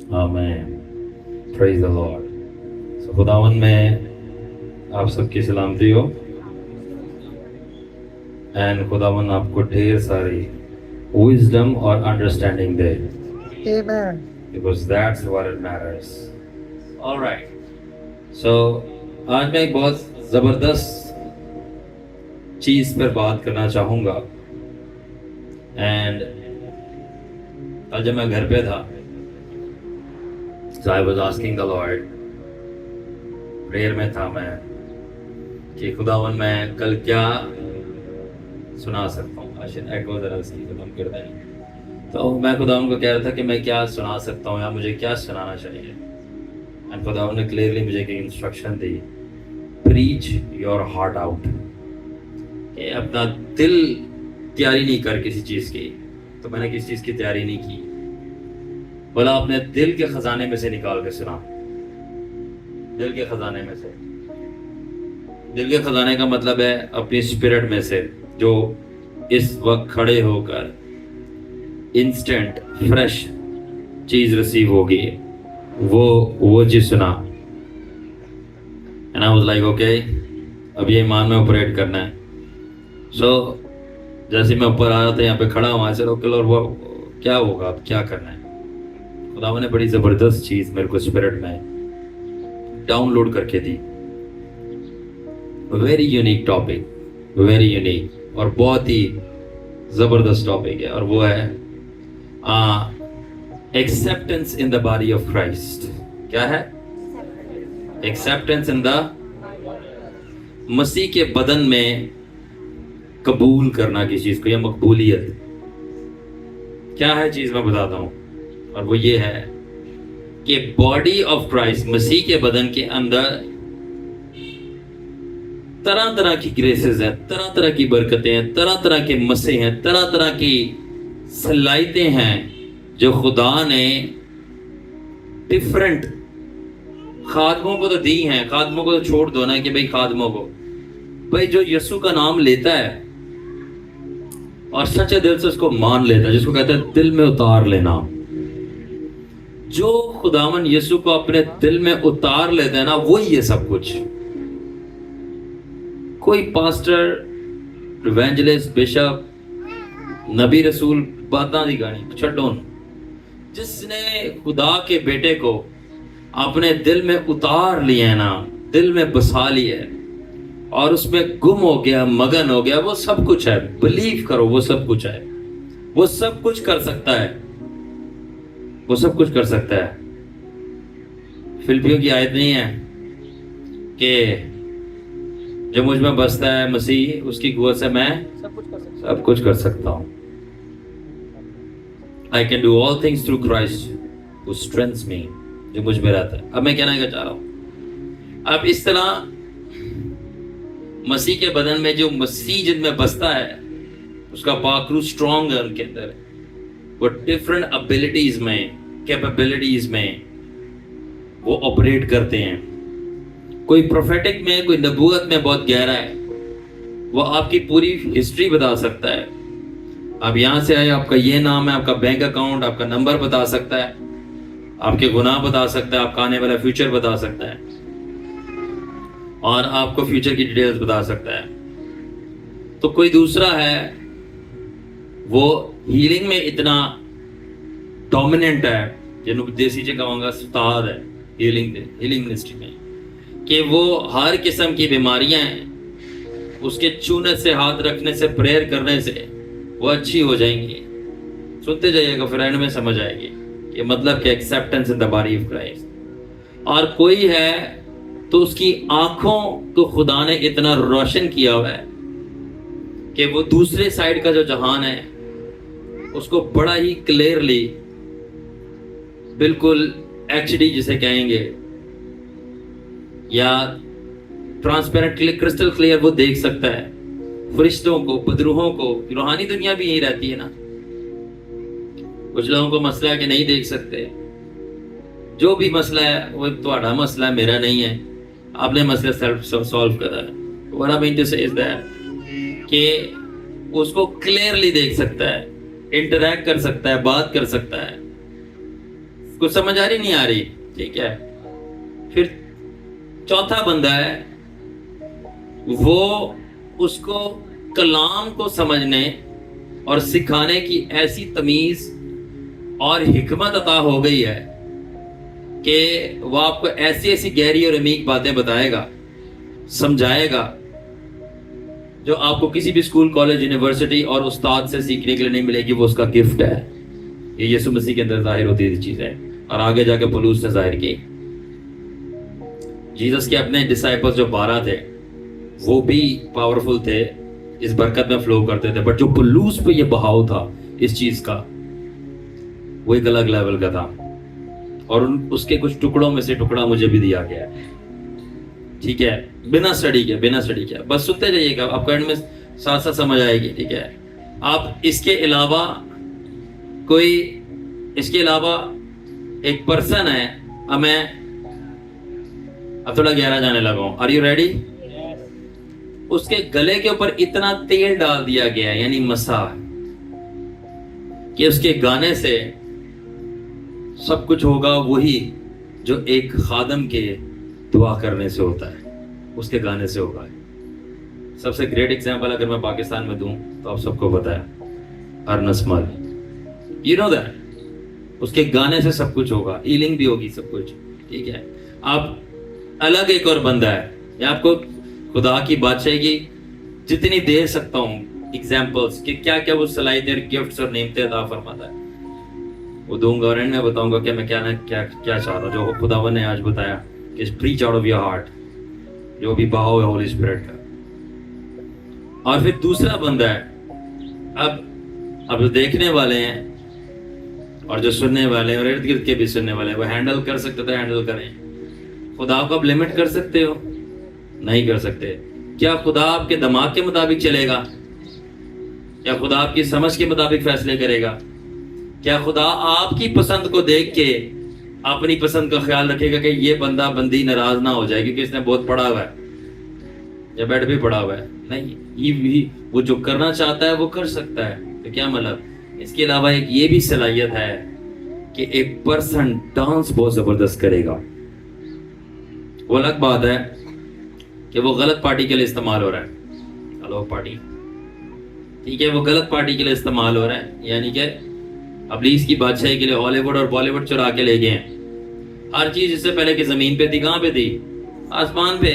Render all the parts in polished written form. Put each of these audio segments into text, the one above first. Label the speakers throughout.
Speaker 1: Amen. Praise the lord. So खुदावन में आप सबकी सलामती हो एंड खुदावन आपको ढेर सारी विजडम और अंडरस्टैंडिंग दे,
Speaker 2: Amen.
Speaker 1: Because that's what it matters. Alright, so आज मैं एक बहुत ज़बरदस्त चीज़ पर बात करना चाहूँगा। एंड कल जब मैं घर पे था, so I was asking the Lord, prayer में था मैं कि खुदावन मैं कल क्या सुना सकता हूँ। आशिन एको ज़रा सी खत्म कर दें। तो मैं खुदावन को कह रहा था कि मैं क्या सुना सकता हूँ या मुझे क्या सुनाना चाहिए। एंड खुदावन ने क्लियरली मुझे एक instruction the, preach your heart out. कि अपना दिल तैयारी नहीं कर किसी चीज़ की। तो मैंने किसी चीज़ की तैयारी नहीं की, बोला अपने दिल के खजाने में से निकाल के सुना। दिल के खजाने में से, दिल के खजाने का मतलब है अपनी स्पिरिट में से, जो इस वक्त खड़े होकर इंस्टेंट फ्रेश चीज रिसीव होगी, वो चीज सुना। And I was like okay, अब ये ईमान में ऑपरेट करना है। सो जैसे मैं ऊपर आ रहा था, यहाँ पे खड़ा हुआ से ओके लॉर्ड, वो क्या होगा, अब क्या करना है। खुदावन ने बड़ी जबरदस्त चीज मेरे को स्पिरिट में डाउनलोड करके दी। Very unique topic, very unique और बहुत ही जबरदस्त टॉपिक है, और वो है acceptance in the body of Christ. क्या है? एक्सेप्टेंस इन द, मसीह के बदन में कबूल करना किसी चीज को, या मकबूलियत। क्या है चीज मैं बताता हूं, और वो ये है कि बॉडी ऑफ क्राइस्ट, मसीह के बदन के अंदर तरह तरह की ग्रेसेस हैं, तरह तरह की बरकतें हैं, तरह तरह के मसे हैं, तरह तरह की सलाहियतें हैं जो खुदा ने डिफरेंट खादमों को तो दी हैं। खादमों को तो छोड़ दो ना कि भाई खादमों को, भाई जो यीशु का नाम लेता है और सच्चे दिल से उसको मान लेता है, जिसको कहते हैं दिल में उतार लेना। जो खुदावन यीशु को अपने दिल में उतार लेते हैं ना, वही है सब कुछ। कोई पास्टर, इवेंजलिस्ट, बिशप, नबी, रसूल बातां दी गानी छड्डो। जिसने खुदा के बेटे को अपने दिल में उतार लिया ना, दिल में बसा लिया और उसमें गुम हो गया, मगन हो गया, वो सब कुछ है। बिलीव करो, वो सब कुछ है, वो सब कुछ कर सकता है, वो सब कुछ कर सकता है। फिलिपियों की आयत नहीं है कि जो मुझ में बसता है मसीह, उसकी कुव्वत से मैं सब कुछ कर सकता हूं। I can do all things through Christ who strengthens me, जो मुझ में रहता है। अब मैं कहना क्या चाह रहा हूं, अब इस तरह मसीह के बदन में जो मसीह जिनमें बसता है, उसका पाकरू स्ट्रॉन्ग है उनके अंदर। वो डिफरेंट एबिलिटीज में, कैपेबिलिटीज में वो ऑपरेट करते हैं। कोई प्रोफेटिक में, कोई नबूवत में बहुत गहरा है, वो आपकी पूरी हिस्ट्री बता सकता है। आप यहां से आए, आपका ये नाम है, आपका बैंक अकाउंट, आपका नंबर बता सकता है, आपके गुनाह बता सकता है, आपका आने वाला फ्यूचर बता सकता है, और आपको फ्यूचर की डिटेल्स बता सकता है। तो कोई दूसरा है, वो हीलिंग में इतना डोमिनेंट है, जिन्होंने देसी च कहूँगा उस्ताद है हीलिंग मिनिस्ट्री में, कि वो हर किस्म की बीमारियां हैं, उसके छूने से, हाथ रखने से, प्रेयर करने से वो अच्छी हो जाएंगी। सुनते जाइएगा, फिर एंड में समझ आएगी कि मतलब कि acceptance in the body of Christ. और कोई है तो उसकी आंखों को खुदा ने इतना रोशन किया हुआ है कि वो दूसरे साइड का जो जहान है उसको बड़ा ही क्लियरली, बिल्कुल एचडी जिसे कहेंगे, या ट्रांसपेरेंट, क्रिस्टल क्लियर वो देख सकता है। फरिश्तों को, बदरूहों को, रूहानी दुनिया भी यही रहती है ना। कुछ लोगों को मसला है कि नहीं देख सकते। जो भी मसला है वो तुम्हारा मसला है, मेरा नहीं है। आपने मसला सेल्फ सॉल्व करा है। व्हाट आई मीन टू से इज दैट कि उसको क्लियरली देख सकता है, इंटरैक्ट कर सकता है, बात कर सकता है, कुछ समझ आ रही नहीं आ रही? ठीक है। फिर चौथा बंदा है, वो उसको कलाम को समझने और सिखाने की ऐसी तमीज और हिकमत अता हो गई है कि वो आपको ऐसी ऐसी गहरी और अमीक बातें बताएगा, समझाएगा, जो आपको किसी भी स्कूल, कॉलेज, यूनिवर्सिटी और उस्ताद से सीखने के लिए नहीं मिलेगी। वो उसका गिफ्ट है। ये यीशु मसीह के अंदर जाहिर होती है चीज है, और आगे जाके पौलुस ने जाहिर की। जीसस के अपने डिसाइपल्स जो 12 थे, वो भी पावरफुल थे, इस बरकत में फ्लो करते थे, बट जो पौलुस पे ये बहाव था इस चीज का, वो एक अलग लेवल का था। और उसके कुछ टुकड़ों में से टुकड़ा मुझे भी दिया गया है। ठीक है, बिना स्टडी किया, बस सुनते जाइएगा, आपको एंड में साथ साथ समझ आएगी। ठीक है, आप इसके अलावा एक पर्सन है। अब मैं थोड़ा गहरा जाने लगा हूं। Are you ready? उसके गले के ऊपर इतना तेल डाल दिया गया है, यानी मसा, कि उसके गाने से सब कुछ होगा वही जो एक खादम के दुआ करने से होता है, उसके गाने से होगा। सबसे ग्रेट एग्जांपल अगर मैं पाकिस्तान में दूं तो आप सबको पता है, अर्नस मल, यू नो दैट। उसके गाने से सब कुछ होगा, हीलिंग भी होगी, सब कुछ। ठीक है, आप अलग एक और बंदा है, या आपको खुदा की बादशाही की जितनी दे सकता हूं एग्जांपल्स कि क्या क्या वो सलाहियत, गिफ्ट्स और नेमतें अता फरमाता है, वो दूंगा और एंड में बताऊंगा कि मैं क्या चाह रहा हूं, जो खुदावन ने आज बताया कि preach out of your heart, जो भी बहाव है होली स्पिरिट का। और फिर दूसरा बंदा है, अब जो देखने वाले हैं और जो सुनने वाले हैं और इर्द गिर्द के भी सुनने वाले हैं, वो हैंडल कर सकते तो हैंडल करें। खुदा को आप लिमिट कर सकते हो? नहीं कर सकते। क्या खुदा आपके दिमाग के मुताबिक चलेगा? क्या खुदा आपकी समझ के मुताबिक फैसले करेगा? क्या खुदा आपकी पसंद को देख के अपनी पसंद का ख्याल रखेगा कि ये बंदा बंदी नाराज ना हो जाए क्योंकि इसने बहुत पढ़ा हुआ है या बेड भी पढ़ा हुआ है? नहीं, वो जो करना चाहता है वो कर सकता है। तो क्या मतलब? इसके अलावा एक ये भी सलाहियत है कि एक पर्सन डांस बहुत जबरदस्त करेगा। वो अलग बात है कि वो गलत पार्टी के लिए इस्तेमाल हो रहा है, हेलो पार्टी, ठीक है, वो गलत पार्टी के लिए इस्तेमाल हो रहा है, यानी कि अब्लीस की बादशाही के लिए हॉलीवुड और बॉलीवुड चुरा के ले गए हैं। हर चीज इससे पहले कि जमीन पे थी, कहां पे थी? आसमान पे।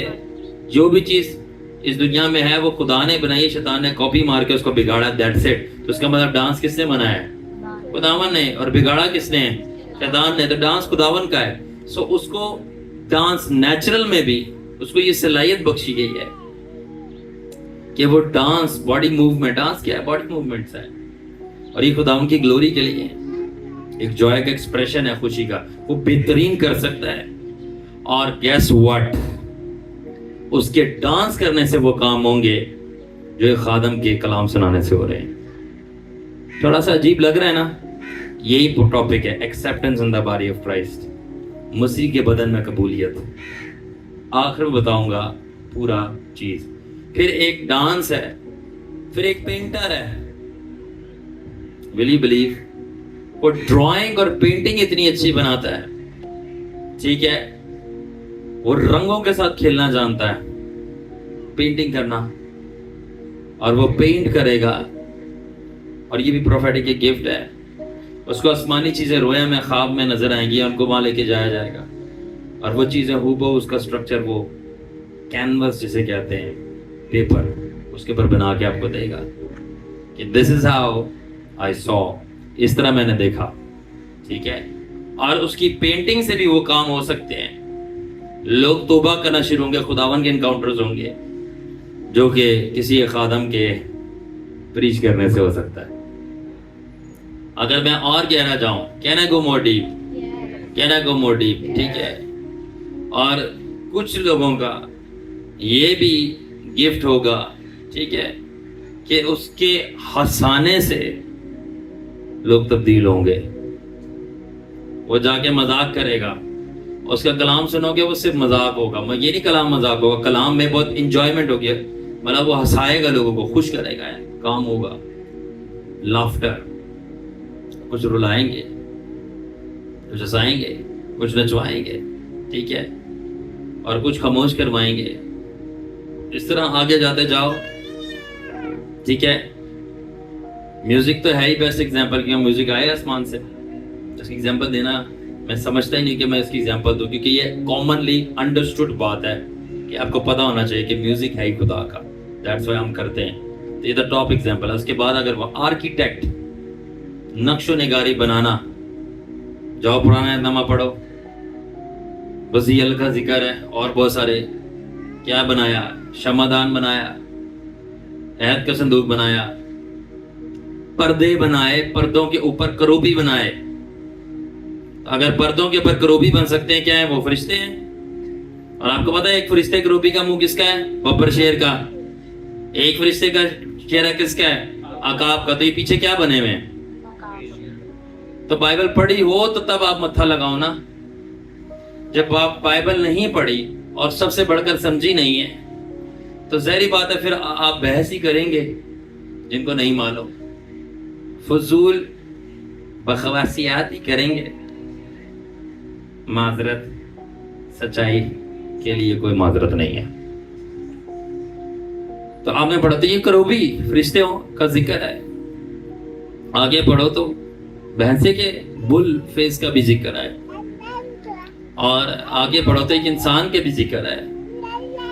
Speaker 1: जो भी चीज इस दुनिया में है वो खुदा ने बनाई है, शैतान ने कॉपी मार के उसको बिगाड़ा, दैट्स इट। तो उसका मतलब डांस किसने बनाया है? खुदावन ने। और बिगाड़ा किसने है? शैतान ने। तो डांस खुदावन का है। सो उसको डांस नेचुरल में भी उसको ये सलाहियत बख्शी गई है कि वो डांस, बॉडी मूवमेंट, डांस क्या है? बॉडी मूवमेंट्स है, और ये खुदावन की ग्लोरी के लिए है। एक जॉय का एक्सप्रेशन है, खुशी का, वो बेहतरीन कर सकता है। और गेस व्हाट, उसके डांस करने से वो काम होंगे जो एक खादम के कलाम सुनाने से हो रहे हैं। थोड़ा सा अजीब लग रहा है ना? यही टॉपिक है, acceptance in the body of Christ, मसीह के बदन में कबूलियत। आखिर में बताऊंगा पूरा चीज। फिर एक डांस है, फिर एक पेंटर है। Will you believe? वो ड्राइंग और पेंटिंग इतनी अच्छी बनाता है, ठीक है, वो रंगों के साथ खेलना जानता है, पेंटिंग करना, और वो पेंट करेगा। और ये भी प्रोफेटिक एक गिफ्ट है। उसको आसमानी चीजें रोया में, ख्वाब में नजर आएंगी, उनको वहां लेके जाया जाएगा, और वो चीजें हूबहू उसका स्ट्रक्चर, वो कैनवस जिसे कहते हैं, पेपर, उसके ऊपर बना के आपको देगा कि this is how I saw, इस तरह मैंने देखा, ठीक है। और उसकी पेंटिंग से भी वो काम हो सकते हैं। लोग तौबा करना शुरू होंगे, खुदावन के इनकाउंटर्स होंगे जो कि किसी एक खादम के प्रीच करने से हो सकता है। अगर मैं और गहरा जाऊं, can I go more deep? Can I go more deep? ठीक है। और कुछ लोगों का ये भी गिफ्ट होगा, ठीक है, कि उसके हंसाने से लोग तब्दील होंगे। वो जाके मजाक करेगा, उसका कलाम सुनोगे वो सिर्फ मजाक होगा। ये नहीं कलाम मजाक होगा, कलाम में बहुत इंजॉयमेंट होगी, मतलब वो हंसाएगा, लोगों को खुश करेगा, काम होगा, लाफ्टर, कुछ रुलाएंगे। कुछ हंसाएंगे, कुछ नचवाएंगे, ठीक है, और कुछ खामोश करवाएंगे। इस तरह आगे जाते जाओ, ठीक है। म्यूजिक तो है ही बेस्ट एग्जाम्पल, क्योंकि म्यूजिक आया आसमान से। इसकी एग्जाम्पल देना मैं समझता ही नहीं कि मैं इसकी एग्जाम्पल दूं, क्योंकि ये कॉमनली अंडरस्टूड बात है कि आपको पता होना चाहिए कि म्यूजिक है ही खुदा का। दैट्स व्हाई हम करते हैं। तो ये तो टॉप एग्जाम्पल है। उसके बाद अगर वो आर्किटेक्ट, नक्शो निगारी बनाना, जाओ पुराना नामा पढ़ो, वज़ील का जिक्र है, और बहुत सारे। क्या बनाया? शमादान बनाया, अहद का संदूक बनाया, पर्दे बनाए, पर्दों के ऊपर करूबी बनाए। अगर पर्दों के ऊपर करूबी बन सकते हैं, क्या है वो? फरिश्ते हैं। और आपको पता है एक फरिश्ते करूबी का मुंह किसका है? बब्बर शेर का। एक फरिश्ते का चेहरा किसका है? अकाब का। तो ये पीछे क्या बने हुए हैं? तो बाइबल पढ़ी हो तो तब आप मत्था लगाओ ना। जब आप बाइबल नहीं पढ़ी और सबसे बढ़कर समझी नहीं है, तो ज़ाहिर बात है फिर आप बहस ही करेंगे जिनको नहीं मालूम, फजूल बकवासियात ही करेंगे। माजरत, सच्चाई के लिए कोई माजरत नहीं है। तो आपने पढ़ा तो ये करूबी फरिश्तों का जिक्र है। आगे पढ़ो तो भैंसे के बुल फेस का भी जिक्र है, और आगे पढ़ो तो एक इंसान के भी जिक्र है,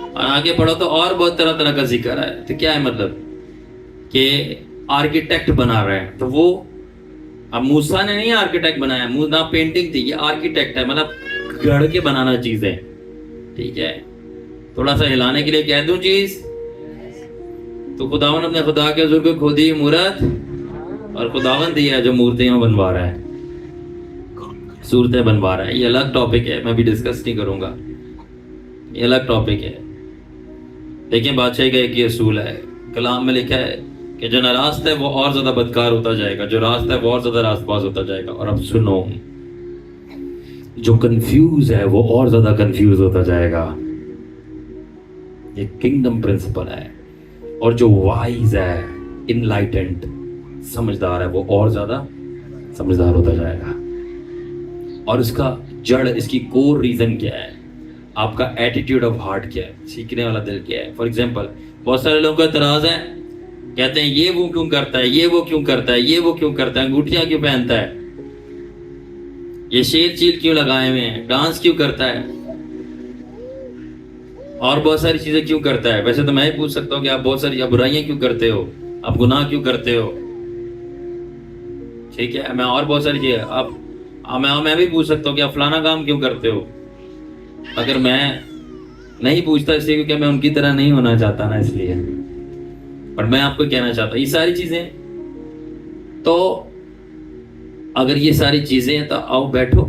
Speaker 1: और आगे पढ़ो तो और बहुत तरह तरह का जिक्र है। तो क्या है मतलब कि आर्किटेक्ट बना रहे हैं। तो वो अब मूसा ने नहीं आर्किटेक्ट बनाया, ना पेंटिंग थी, ये आर्किटेक्ट है, मतलब गढ़ के बनाना चीजें, ठीक है। थोड़ा सा हिलाने के लिए कह दूं चीज, तो खुदावन अपने खुदा के हुजूर को खोदी मूरत, और खुदावन दिया जो मूर्तियां बनवा रहा है, सूरतें बनवा रहा है। ये अलग टॉपिक है, मैं भी डिस्कस नहीं करूंगा, ये अलग टॉपिक है। लेकिन बादशाह का एक ये असूल है, कलाम में लिखा है कि जो नारास्त है वो और ज्यादा बदकार होता जाएगा, जो रास्त है वो और ज्यादा रास्तबाज होता जाएगा। और अब सुनो, जो कंफ्यूज है वो और ज्यादा कंफ्यूज होता जाएगा। ये किंगडम प्रिंसिपल है। और जो वाइज है, इनलाइटेंड, समझदार है, वो और ज्यादा समझदार होता जाएगा। और इसका जड़, इसकी कोर रीजन क्या है? आपका एटीट्यूड ऑफ हार्ट क्या है? सीखने वाला दिल क्या है? फॉर एग्जाम्पल, बहुत सारे लोगों का एतराज है, कहते हैं ये वो क्यों करता है, ये वो क्यों करता है, ये वो क्यों करता है, अंगूठियां क्यों पहनता है, ये शेर चील क्यों लगाए हुए हैं, डांस क्यों करता है, और बहुत सारी चीजें क्यों करता है। वैसे तो मैं ही पूछ सकता हूँ कि आप बहुत सारी बुराइयां क्यों करते हो, आप गुनाह क्यों करते हो, ठीक है। मैं और बहुत सारी चीजें आप मैं भी पूछ सकता हूँ कि आप फलाना काम क्यों करते हो। अगर मैं नहीं पूछता इसलिए क्योंकि मैं उनकी तरह नहीं होना चाहता ना, इसलिए। पर मैं आपको कहना चाहता हूँ ये सारी चीजें, तो अगर ये सारी चीजें हैं तो आओ बैठो,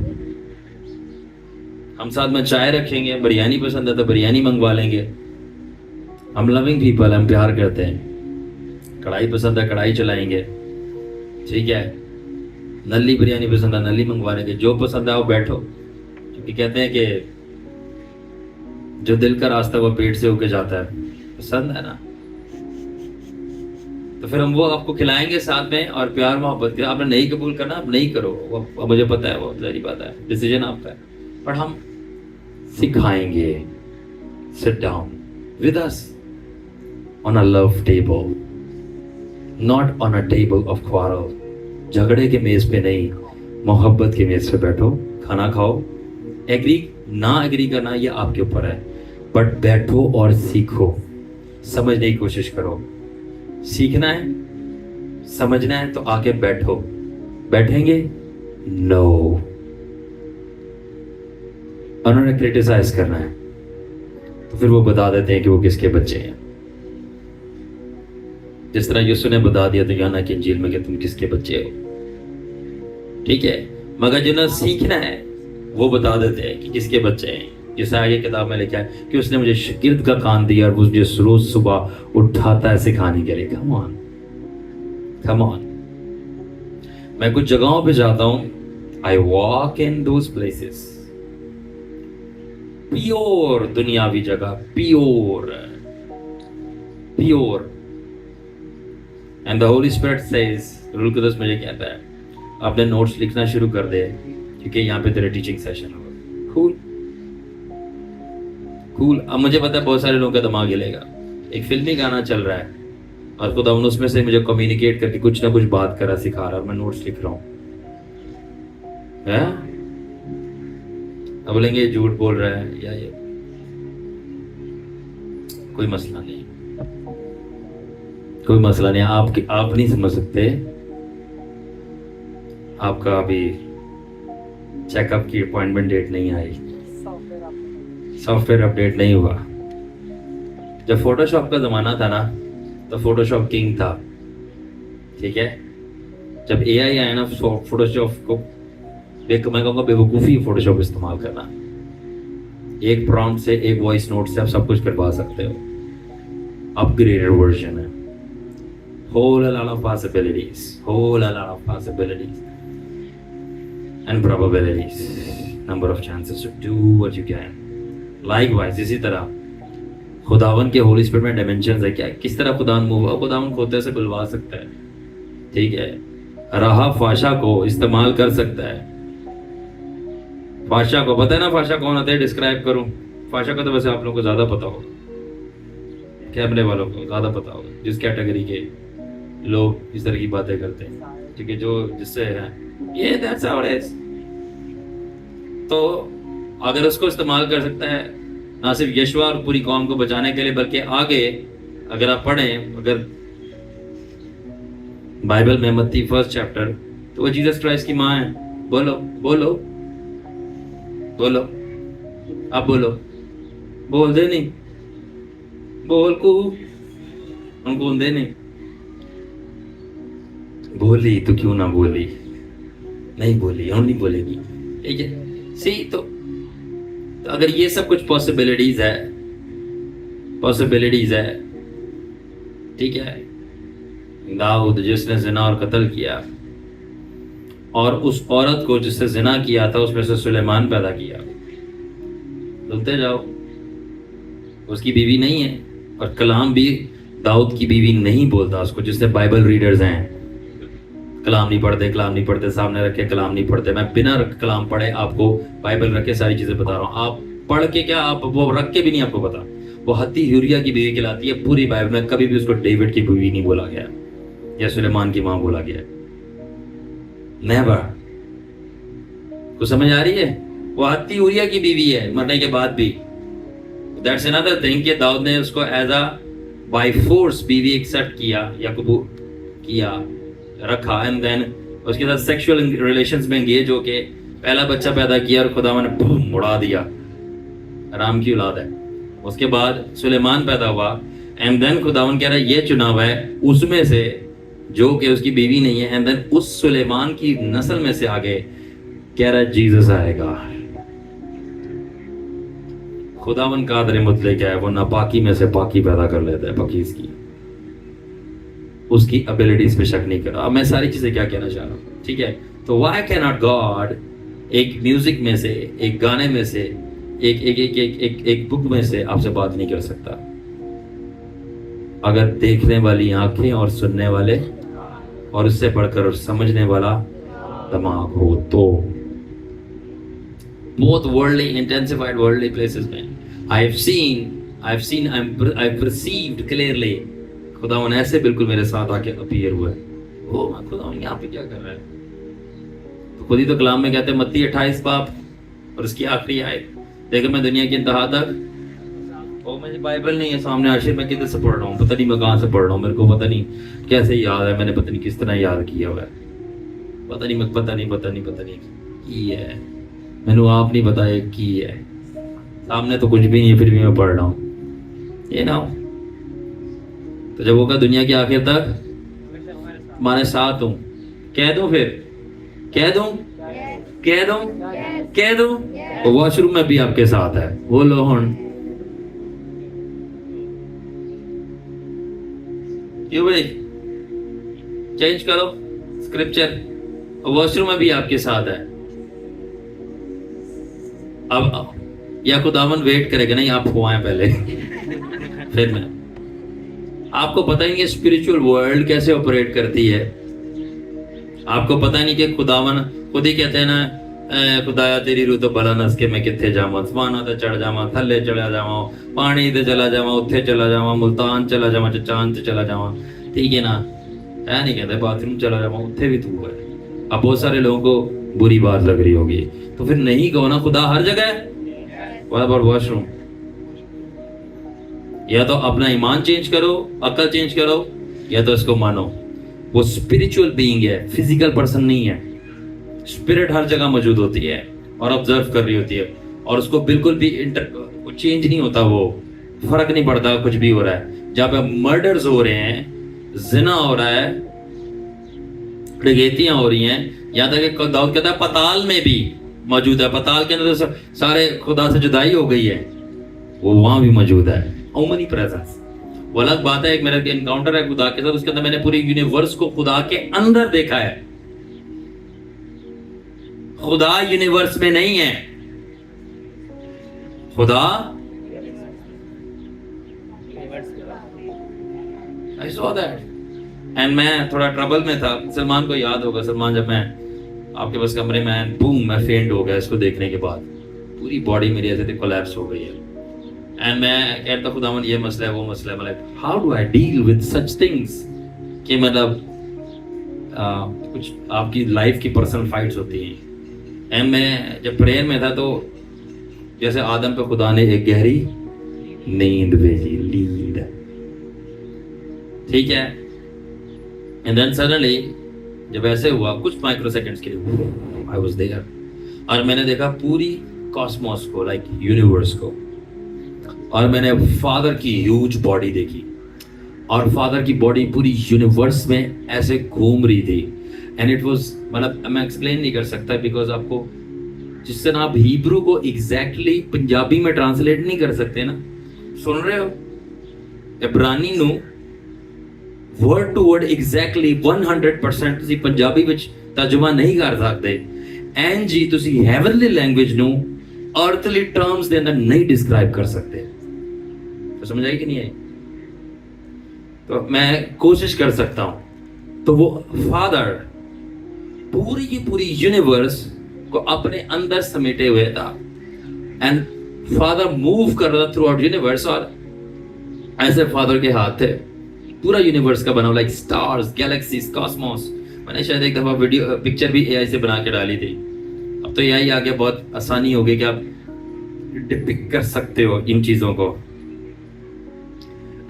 Speaker 1: हम साथ में चाय रखेंगे। बिरयानी पसंद है तो बिरयानी मंगवा लेंगे। हम लविंग पीपल, हम प्यार करते हैं। कढ़ाई पसंद है, कढ़ाई चलाएंगे, ठीक है। नली बिरयानी पसंद है, नली मंगवा लेंगे। जो पसंद है वो बैठो, क्योंकि कहते हैं कि जो दिल का रास्ता वो पेट से होके जाता है। पसंद है ना, तो फिर हम वो आपको खिलाएंगे साथ में, और प्यार मोहब्बत के। आपने नहीं कबूल करना, आप नहीं करो, वो मुझे पता है, वो सारी बात है, डिसीजन आपका है। पर हम सिखाएंगे। Sit down with us on a love table, not on a table of quarrel. झगड़े के मेज पे नहीं, मोहब्बत के मेज पे बैठो, खाना खाओ। एग्री ना एग्री करना ये आपके ऊपर है, बट बैठो और सीखो, समझने की कोशिश करो। सीखना है, समझना है तो आके बैठो। बैठेंगे? नो। उन्होंने क्रिटिसाइज करना है तो फिर वो बता देते हैं कि वो किसके बच्चे हैं। जिस तरह यीशु ने बता दिया था यूहन्ना की इंजील में कि तुम किसके बच्चे हो, ठीक है। मगर जिन्हें सीखना है वो बता देते हैं कि किसके बच्चे हैं। जैसे आगे किताब में लिखा है कि उसने मुझे शागिर्द का काम दिया और वो मुझे रोज सुबह उठाता है सिखाने के लिए। Come on, come on. मैं कुछ जगहों पे जाता हूं, I walk in those places, pure दुनियावी जगह, pure pure. And the holy spirit says, रूल कुदस मुझे कहता है अपने नोट्स लिखना शुरू कर दे, क्योंकि यहाँ पे तेरा टीचिंग सेशन होगा। Cool cool. अब मुझे पता है बहुत सारे लोगों का दिमाग हिलेगा, एक फिल्मी गाना चल रहा है और खुदा उसमें से मुझे कम्युनिकेट करके कुछ ना कुछ बात करा सिखा रहा है और मैं नोट्स लिख रहा हूँ। अब बोलेंगे झूठ बोल रहा है या ये, कोई मसला नहीं, कोई मसला नहीं। आप नहीं समझ सकते, आपका अभी चेकअप की अपॉइंटमेंट डेट नहीं आई, सॉफ्टवेयर अपडेट नहीं हुआ। जब फोटोशॉप का जमाना था ना तो फोटोशॉप किंग था, ठीक है। जब एआई आया ना फोटोशॉप को मैं कहूँगा बेवकूफ़ी फोटोशॉप इस्तेमाल करना। एक प्रॉम्प्ट से, एक वॉइस नोट से आप सब कुछ करवा सकते हो। अपग्रेडेड वर्जन है। whole a lot of possibilities and probabilities, number of chances to do what you can. Likewise इसी तरह खुदावन के होली स्पिरिट में डायमेंशंस है। क्या किस तरह खुदावन मूव हुआ, खुदावन खोते से बुलवा सकता है, ठीक है। राहा फाशा को इस्तेमाल कर सकता है। फाशा को पता है ना, फाशा कौन होता है, डिस्क्राइब करूं। फाशा को तो वैसे आप लोगों को ज्यादा पता होगा, कैमरे वालों को ज्यादा पता होगा, जिस कैटेगरी के लोग इस तरह की बातें करते हैं, ठीक है, जो जिससे है ये दैट्स हाउ इट इज। तो अगर उसको इस्तेमाल कर सकता है ना सिर्फ यशवा और पूरी कौम को बचाने के लिए, बल्कि आगे अगर आप पढ़ें, अगर बाइबल में मत्ती 1 चैप्टर, तो वो जीसस क्राइस्ट की माँ है। बोलो बोलो बोलो, अब बोलो, बोल दे नहीं, बोल को उनको दे नहीं, बोली तो क्यों ना बोली, नहीं बोली और नहीं बोलेगी, ठीक है। सी तो अगर ये सब कुछ पॉसिबिलिटीज है, ठीक है। दाऊद जिसने जिना और कत्ल किया, और उस औरत को जिससे जिना किया था उसमें से सुलेमान पैदा किया। सुनते जाओ, उसकी बीवी नहीं है, और कलाम भी दाऊद की बीवी नहीं बोलता उसको। जिससे बाइबल रीडर्स हैं, कलाम नहीं पढ़ते, सामने रख के कलाम नहीं पढ़ते। मैं बिना कलाम पढ़े आपको बाइबल रख के सारी चीजें बता रहा हूँ। आप पढ़ के क्या, आप वो रख के भी नहीं आपको पता। वो हत्ती हुरिया की बीवी कहलाती है। पूरी बाइबल में कभी भी उसको डेविड की बीवी नहीं बोला गया या सुलेमान की माँ बोला गया, नेवर। को समझ आ रही है? वो हत्ती हुरिया की बीवी है मरने के बाद भी। दैट्स अनदर थिंग कि दाऊद ने उसको एज अ बाय फोर्स बीवी एक्सेप्ट किया या कबूल किया, रखा, एंड देन उसके साथ सेक्सुअल रिलेशंस में एंगेज होके पहला बच्चा पैदा किया और खुदा ने उड़ा दिया। राम की औलाद है। उसके बाद सुलेमान पैदा हुआ, एंड देन खुदावन कह रहा है ये चुनाव है उसमें से जो कि उसकी बीवी नहीं है, एंड देन उस सुलेमान की नस्ल में से आगे कह रहा है जीसस आएगा। खुदावन का कादर मुतलक है, वो नापाकी में से पाकी पैदा कर लेता है, पकीज की। उसकी एबिलिटीज पे शक नहीं करा। अब मैं सारी चीजें क्या कहना चाह रहा हूँ, ठीक है। तो व्हाई कैन नॉट गॉड एक म्यूजिक में से, एक गाने में से, एक बुक में से आपसे बात नहीं कर सकता? अगर देखने वाली आंखें और सुनने वाले और उससे बढ़कर समझने वाला दिमाग हो तो। both worldly, intensified worldly places में I've perceived clearly खुदावन ऐसे बिल्कुल मेरे साथ आके अपीयर हुआ है। ओ खुदावन यहाँ पे क्या कर रहा है? तो खुद ही तो कलाम में कहते हैं मत्ती 28 बाप और उसकी आखिरी आयत, देखो मैं दुनिया की इंतहा तक, ओ मुझे बाइबल नहीं है सामने, आखिर मैं किधर से पढ़ रहा हूँ, पता नहीं मैं कहाँ से पढ़ रहा हूँ, मेरे को पता नहीं कैसे याद है, मैंने पता नहीं किस तरह याद किया हुआ है, पता नहीं की है, मैंने आप नहीं बताया की है, सामने तो कुछ भी नहीं है फिर भी मैं पढ़ रहा हूँ, ये ना। तो जब होगा दुनिया की आखिर तक तुम्हारे साथ हूँ, कह दूं, फिर कह दूं तो वॉशरूम में भी आपके साथ है। वो लोहन क्यों भाई, चेंज करो स्क्रिप्चर, वॉशरूम में भी आपके साथ है। अब या खुदावन वेट करेगा, नहीं आप हो आए पहले फिर मैं। आपको पता ही नहीं स्पिरिचुअल वर्ल्ड कैसे ऑपरेट करती है, आपको पता नहीं कि खुदावन खुद ही कहते हैं ना, खुदाया तेरी रूह तो भला नस के मैं किथे जावां, समाना ते चढ़ जावां, थल्ले चला जावां, पानी ते चला जावां, उत्थे चला जावां, मुल्तान चला जावां, चांद ते चला जावां, ठीक है ना। ऐ नहीं कहते बाथरूम चला जावां, उत्थे भी तू है। अब बहुत सारे लोगों को बुरी बात लग रही होगी, तो फिर नहीं कहो ना खुदा हर जगह है। What about washroom? या तो अपना ईमान चेंज करो, अकल चेंज करो, या तो इसको मानो। वो स्पिरिचुअल बीइंग है, फिजिकल पर्सन नहीं है। स्पिरिट हर जगह मौजूद होती है और ऑब्जर्व कर रही होती है, और उसको बिल्कुल भी चेंज नहीं होता, वो फर्क नहीं पड़ता कुछ भी हो रहा है। जहाँ पे मर्डर्स हो रहे हैं, जिना हो रहा है, डकैतियां हो रही हैं, यहाँ तक कि दाऊद कहता है पताल में भी मौजूद है। पताल के अंदर तो सारे खुदा से जुदाई हो गई है, वो वहां भी मौजूद है। ओमनी प्रेजेंस वो अलग बात है। एक मेरा एनकाउंटर है खुदा के साथ, उसके अंदर मैंने पूरे यूनिवर्स को खुदा के अंदर देखा है। खुदा यूनिवर्स में नहीं है, खुदा I saw that. एंड मैं थोड़ा ट्रबल में था। सलमान को याद होगा, सलमान जब मैं आपके पास कमरे में बूम मैं फेंट हो गया इसको देखने के बाद, पूरी बॉडी मेरी ऐसे कोलैप्स हो गई है। एंड मैं कहता खुदावन ये मसला है, वो मसला है, मतलब how do I deal with such things, कि मतलब कुछ आपकी लाइफ की पर्सनल फाइट्स होती हैं। एंड मैं जब प्रेयर में था तो जैसे आदम पे खुदा ने एक गहरी नींद भेजी, लीड, ठीक है। एंड देन सडनली जब ऐसे हुआ कुछ माइक्रो सेकंड्स के लिए आई वाज देयर, और मैंने देखा पूरी कॉस्मोस को, लाइक यूनिवर्स को, और मैंने फादर की ह्यूज बॉडी देखी, और फादर की बॉडी पूरी यूनिवर्स में ऐसे घूम रही थी। एंड इट वाज, मतलब मैं एक्सप्लेन नहीं कर सकता, बिकॉज आपको जिस तरह आप हिब्रू को एग्जैक्टली पंजाबी में ट्रांसलेट नहीं कर सकते ना, सुन रहे हो, इब्रानी ਨੂੰ वर्ड टू वर्ड एग्जैक्टली 100% ਤੁਸੀਂ ਪੰਜਾਬੀ ਵਿੱਚ ਤਰਜਮਾ ਨਹੀਂ ਕਰ ਸਕਦੇ। ਐਂ ਜੀ ਤੁਸੀਂ ਹੈਵਨਲੀ ਲੈਂਗੁਏਜ ਨੂੰ ਅਰਥਲੀ ਟਰम्स ਦੇ ਅੰਦਰ नहीं डिस्क्राइब कर सकते। तो समझ आई कि नहीं आई? तो मैं कोशिश कर सकता हूं। तो वो फादर पूरी की पूरी यूनिवर्स को अपने अंदर समेटे हुए था, एंड फादर मूव कर रहा था थ्रू आउट यूनिवर्स, और ऐसे फादर के हाथ थे पूरा यूनिवर्स का बना, लाइक स्टार्स, गैलेक्सीज, कॉस्मोस। मैंने शायद एक दफा वीडियो पिक्चर भी एआई से बना के डाली थी। अब तो एआई आगे बहुत आसानी हो गई कि आप डिपिक्ट कर सकते हो इन चीजों को।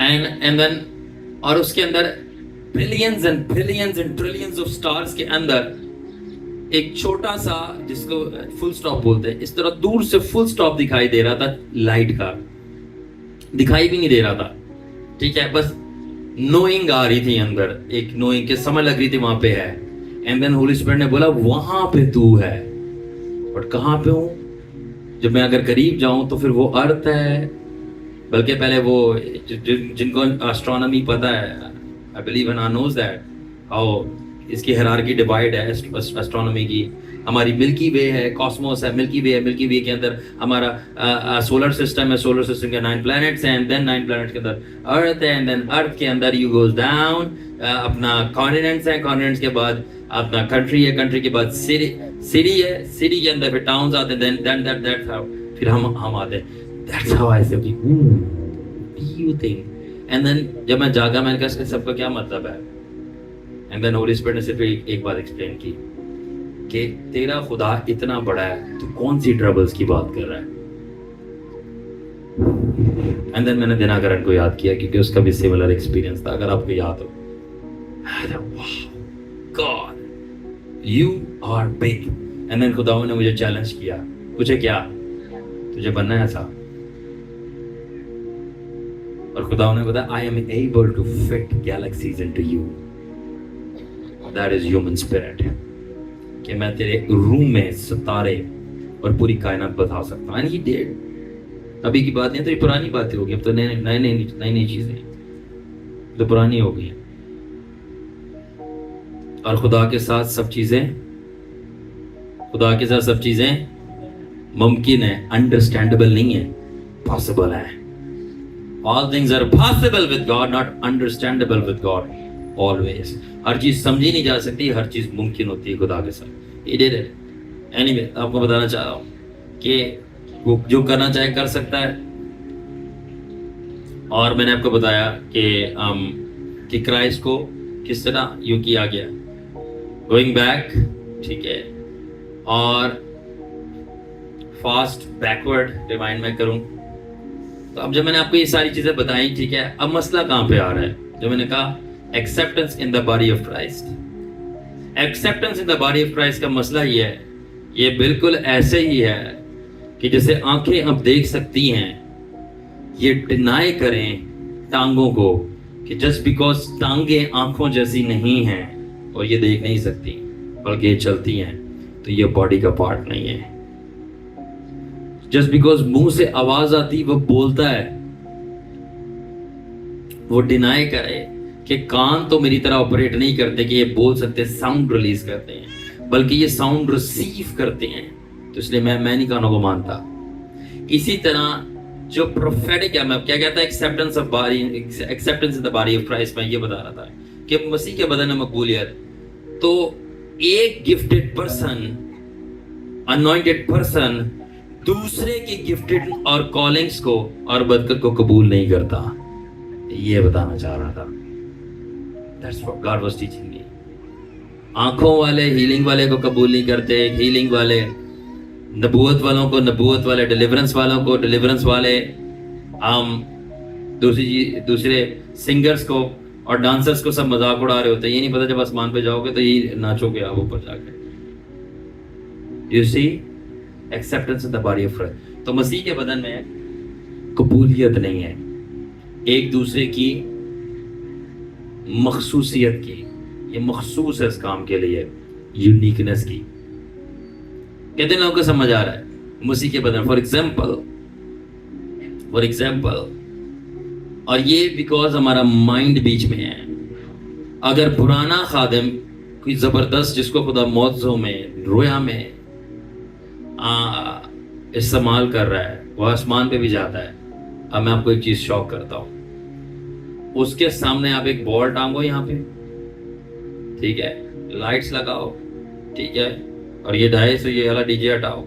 Speaker 1: एंड देन, और उसके अंदर billions and billions and trillions of stars के अंदर एक छोटा सा, जिसको फुल स्टॉप बोलते हैं, इस तरह दूर से फुल स्टॉप दिखाई दे रहा था, लाइट का दिखाई भी नहीं दे रहा था, ठीक है। बस नोइंग आ रही थी अंदर, एक नोइंग के समझ लग रही थी वहां पे है। एंड देन होली स्पिरिट ने बोला वहां पे तू है, बट कहां पे हूं? जब मैं अगर करीब जाऊं तो फिर वो अर्थ है, बल्कि पहले वो जिनको एस्ट्रोनॉमी पता है, I believe and I knows that how इसकी हायरार्की डिवाइड है एस्ट्रोनॉमी की। हमारी मिल्की वे है, कॉस्मोस है, मिल्की वे है, मिल्की वे के अंदर हमारा सोलर सिस्टम है, सोलर सिस्टम के 9 प्लैनेट्स हैं, एंड देन 9 प्लैनेट्स के अंदर अर्थ है, एंड देन अर्थ के अंदर यू गोज डाउन, अपना कॉन्टिनेंट्स है, कॉन्टिनेंट्स के बाद अपना कंट्री है, कंट्री के बाद सिटी है, सिटी के अंदर फिर टाउन्स आते हैं, देन दैट्स हाउ फिर हम आते हैं। दैट्स हाउ आई से यू थिंक। एंड देन जब मैं जागा, मैंने कहा सबका क्या मतलब है? एंड देन होली स्पिरिट ने सिर्फ एक बात एक्सप्लेन की कि तेरा खुदा इतना बड़ा है, तू कौन सी ट्रबल्स की बात कर रहा है? एंड देन मैंने दिनाकरण को याद किया, क्योंकि उसका भी सिमिलर एक्सपीरियंस था, अगर आपको याद हो। God you are big. And then खुदा ने मुझे चैलेंज किया, पूछे क्या तुझे बनना है ऐसा? और खुदा ने बताया I am able to fit galaxies into you, that is human spirit, कि मैं तेरे रूम में सितारे और पूरी कायनात बता सकता हूँ। And he did. अभी की बात नहीं, तो ये पुरानी बातें हो गई, अब तो नई चीजें तो पुरानी हो गई। और खुदा के साथ सब चीजें मुमकिन है, अंडरस्टैंडेबल नहीं है, पॉसिबल है। All things are possible with God, not understandable with God always. हर चीज समझी नहीं जा सकती, हर चीज मुमकिन होती है खुदा के साथ। He did it. एनीवे आपको बताना चाह रहा हूँ कि वो जो करना चाहे कर सकता है। और मैंने आपको बताया कि क्राइस्ट को किस तरह यूं किया गया, गोइंग बैक, ठीक है, और फास्ट बैकवर्ड रिवाइंड में करूं। तो अब जब मैंने आपको ये सारी चीजें बताई, ठीक है, अब मसला कहां पे आ रहा है? जो मैंने कहा, acceptance in the body of Christ. Acceptance in the body of Christ का मसला ये है, ये बिल्कुल ऐसे ही है कि जैसे आंखें अब देख सकती हैं, ये डिनाई करें टांगों को कि जस्ट बिकॉज टांगें आंखों जैसी नहीं हैं और ये देख नहीं सकती बल्कि ये चलती हैं, तो ये बॉडी का पार्ट नहीं है। जस्ट बिकॉज मुंह से आवाज आती, वो बोलता है, वो डिनाई करे कि कान तो मेरी तरह ऑपरेट नहीं करते कि ये बोल सकते, साउंड रिलीज करते हैं, बल्कि ये साउंड रिसीव करते हैं। तो इसलिए मैं नहीं कानों को मानता। इसी तरह जो प्रोफेटिक है, मैं क्या कहता है, acceptance of body, acceptance in the body of Christ, मैं ये बता रहा था कि मसीह के बदन में मकबूलियत। तो एक गिफ्टेड पर्सन, अनॉइंटेड पर्सन, दूसरे की गिफ्टेड और कॉलिंग्स को और बरकत को कबूल नहीं करता। ये बताना चाह रहा था। That's what God was teaching me. आंखों वाले हीलिंग वाले को कबूल नहीं करते, हीलिंग वाले नबूवत वालों को नबूवत वाले, डिलीवरेंस वालों को डिलीवरेंस वाले, दूसरे सिंगर्स को और डांसर्स को सब मजाक उड़ा रहे होते हैं। ये नहीं पता जब आसमान पे जाओगे तो ये नाचोगे आप ऊपर जाके। You see, acceptance in the body of Christ. तो मसीह के बदन में कबूलियत नहीं है एक दूसरे की मखसूसियत की, ये मखसूस है इस काम के लिए, यूनिकनेस की। कितने लोगों को समझ आ रहा है मसीह के बदन? फॉर एग्जाम्पल, और ये बिकॉज हमारा माइंड बीच में है। अगर पुराना खादिम कोई जबरदस्त, जिसको खुदा मौजों में, रोया में इस्तेमाल कर रहा है, वो आसमान पे भी जाता है। अब मैं आपको एक चीज शॉक करता हूं, उसके सामने आप एक बॉल टांगो यहाँ पे, ठीक है, लाइट्स लगाओ, ठीक है, और ये डाइस, ये वाला डीजे हटाओ,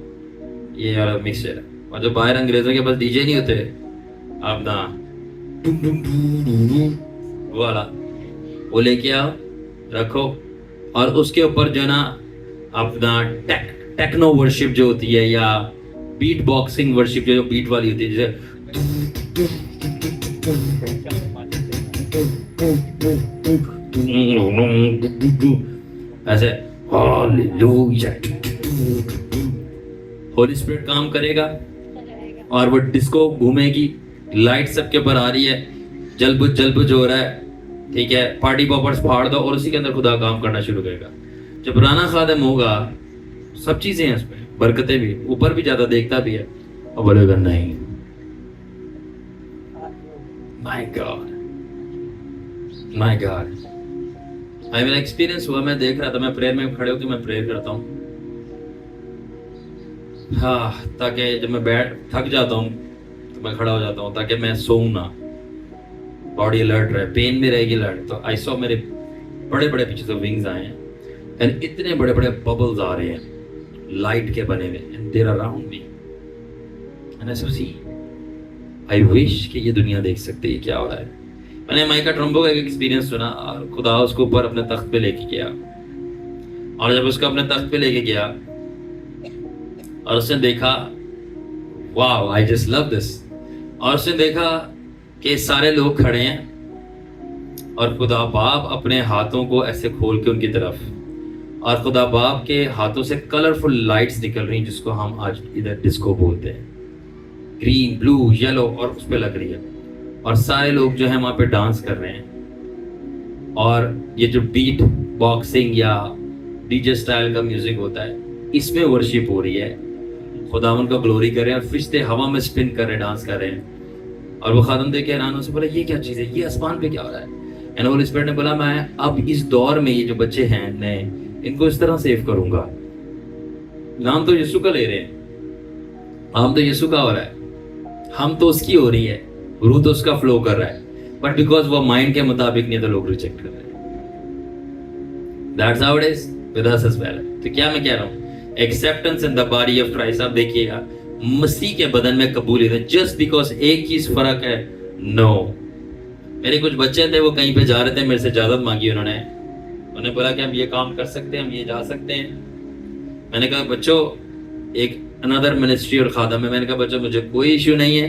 Speaker 1: ये वाला मिक्सर, और जो बाहर अंग्रेजों के पास डीजे नहीं होते, आप ना वो वाला वो लेके आओ, रखो, और उसके ऊपर जो ना अपना टेक्नो वर्शिप जो होती है, या बीट बॉक्सिंग वर्शिप जो बीट वाली होती है, जैसे ऐसे होली स्पिरिट काम करेगा और वो डिस्को घूमेगी, लाइट सबके ऊपर आ रही है, जलबुझ हो रहा है, ठीक है, पार्टी पॉपर्स फाड़ दो और उसी के अंदर खुदा काम करना शुरू करेगा। जब पुराना खादिम होगा, सब चीजें हैं उसमें, बरकतें भी, ऊपर भी ज्यादा देखता भी है, और बोलेगा नहीं, माय गॉड आई मेरा एक्सपीरियंस हुआ, मैं देख रहा था, मैं प्रेयर में खड़े होकर मैं प्रेयर करता हूँ, हाँ, ताकि जब मैं थक जाता हूँ तो मैं खड़ा हो जाता हूँ, ताकि मैं सोऊं ना, बॉडी अलर्ट रहे, पेन में रहेगी अलर्ट। तो आई सॉ मेरे बड़े बड़े पीछे से विंग्स आए हैं, एंड इतने बड़े बड़े बबल्स आ रहे हैं लाइट के बने हुए, and there around me, and I see, I wish कि ये दुनिया देख सकती है क्या हो रहा है। मैंने माइका ट्रम्बो का एक एक्सपीरियंस सुना, और खुदा उसको ऊपर अपने तख्त पे लेके गया, और जब उसको अपने तख्त पे लेके गया और उसने देखा, wow, I just love this, और उसने देखा कि सारे लोग खड़े हैं और खुदा बाप अपने हाथों को ऐसे खोल के उनकी तरफ, और खुदा बाप के हाथों से कलरफुल लाइट्स निकल रही हैं, जिसको हम आज इधर डिस्को बोलते हैं, ग्रीन, ब्लू, येलो, और उस पर लग रही है, और सारे लोग जो है वहां पे डांस कर रहे हैं। और ये जो बीट बॉक्सिंग या डीजे स्टाइल का म्यूजिक होता है, इसमें वर्शिप हो रही है, खुदावन का ग्लोरी कर रहे हैं, और फिश्ते हवा में स्पिन कर रहे हैं, डांस कर रहे हैं। और वो खादम देख के हैरान से बोला, ये क्या चीज़ है, ये आसमान पे क्या हो रहा है? एंड होली स्पिरिट ने बोला, मैं अब इस दौर में ये जो बच्चे हैं नए, इनको इस तरह सेव करूंगा। नाम तो यीशु का ले रहे हैं, नाम तो यीशु का हो रहा है, हम तो उसकी हो रही है, रूह तो उसका फ्लो कर रहा है, बट बिकॉज वो माइंड के मुताबिक नहीं, तो लोग रिजेक्ट कर रहे हैं। That's how it is with us as well. तो क्या मैं कह रहा हूँ acceptance in the body of Christ. आप देखिएगा, मसीह के बदन में कबूलियत है। जस्ट बिकॉज एक चीज फर्क है, नो। मेरे कुछ बच्चे थे, वो कहीं पे जा रहे थे, मेरे से इजाजत मांगी उन्होंने बोला कि हम ये काम कर सकते हैं, हम ये जा सकते हैं। मैंने कहा बच्चों, एक अनदर मिनिस्ट्री और खादम है। मैंने कहा बच्चों, मुझे कोई इश्यू नहीं है,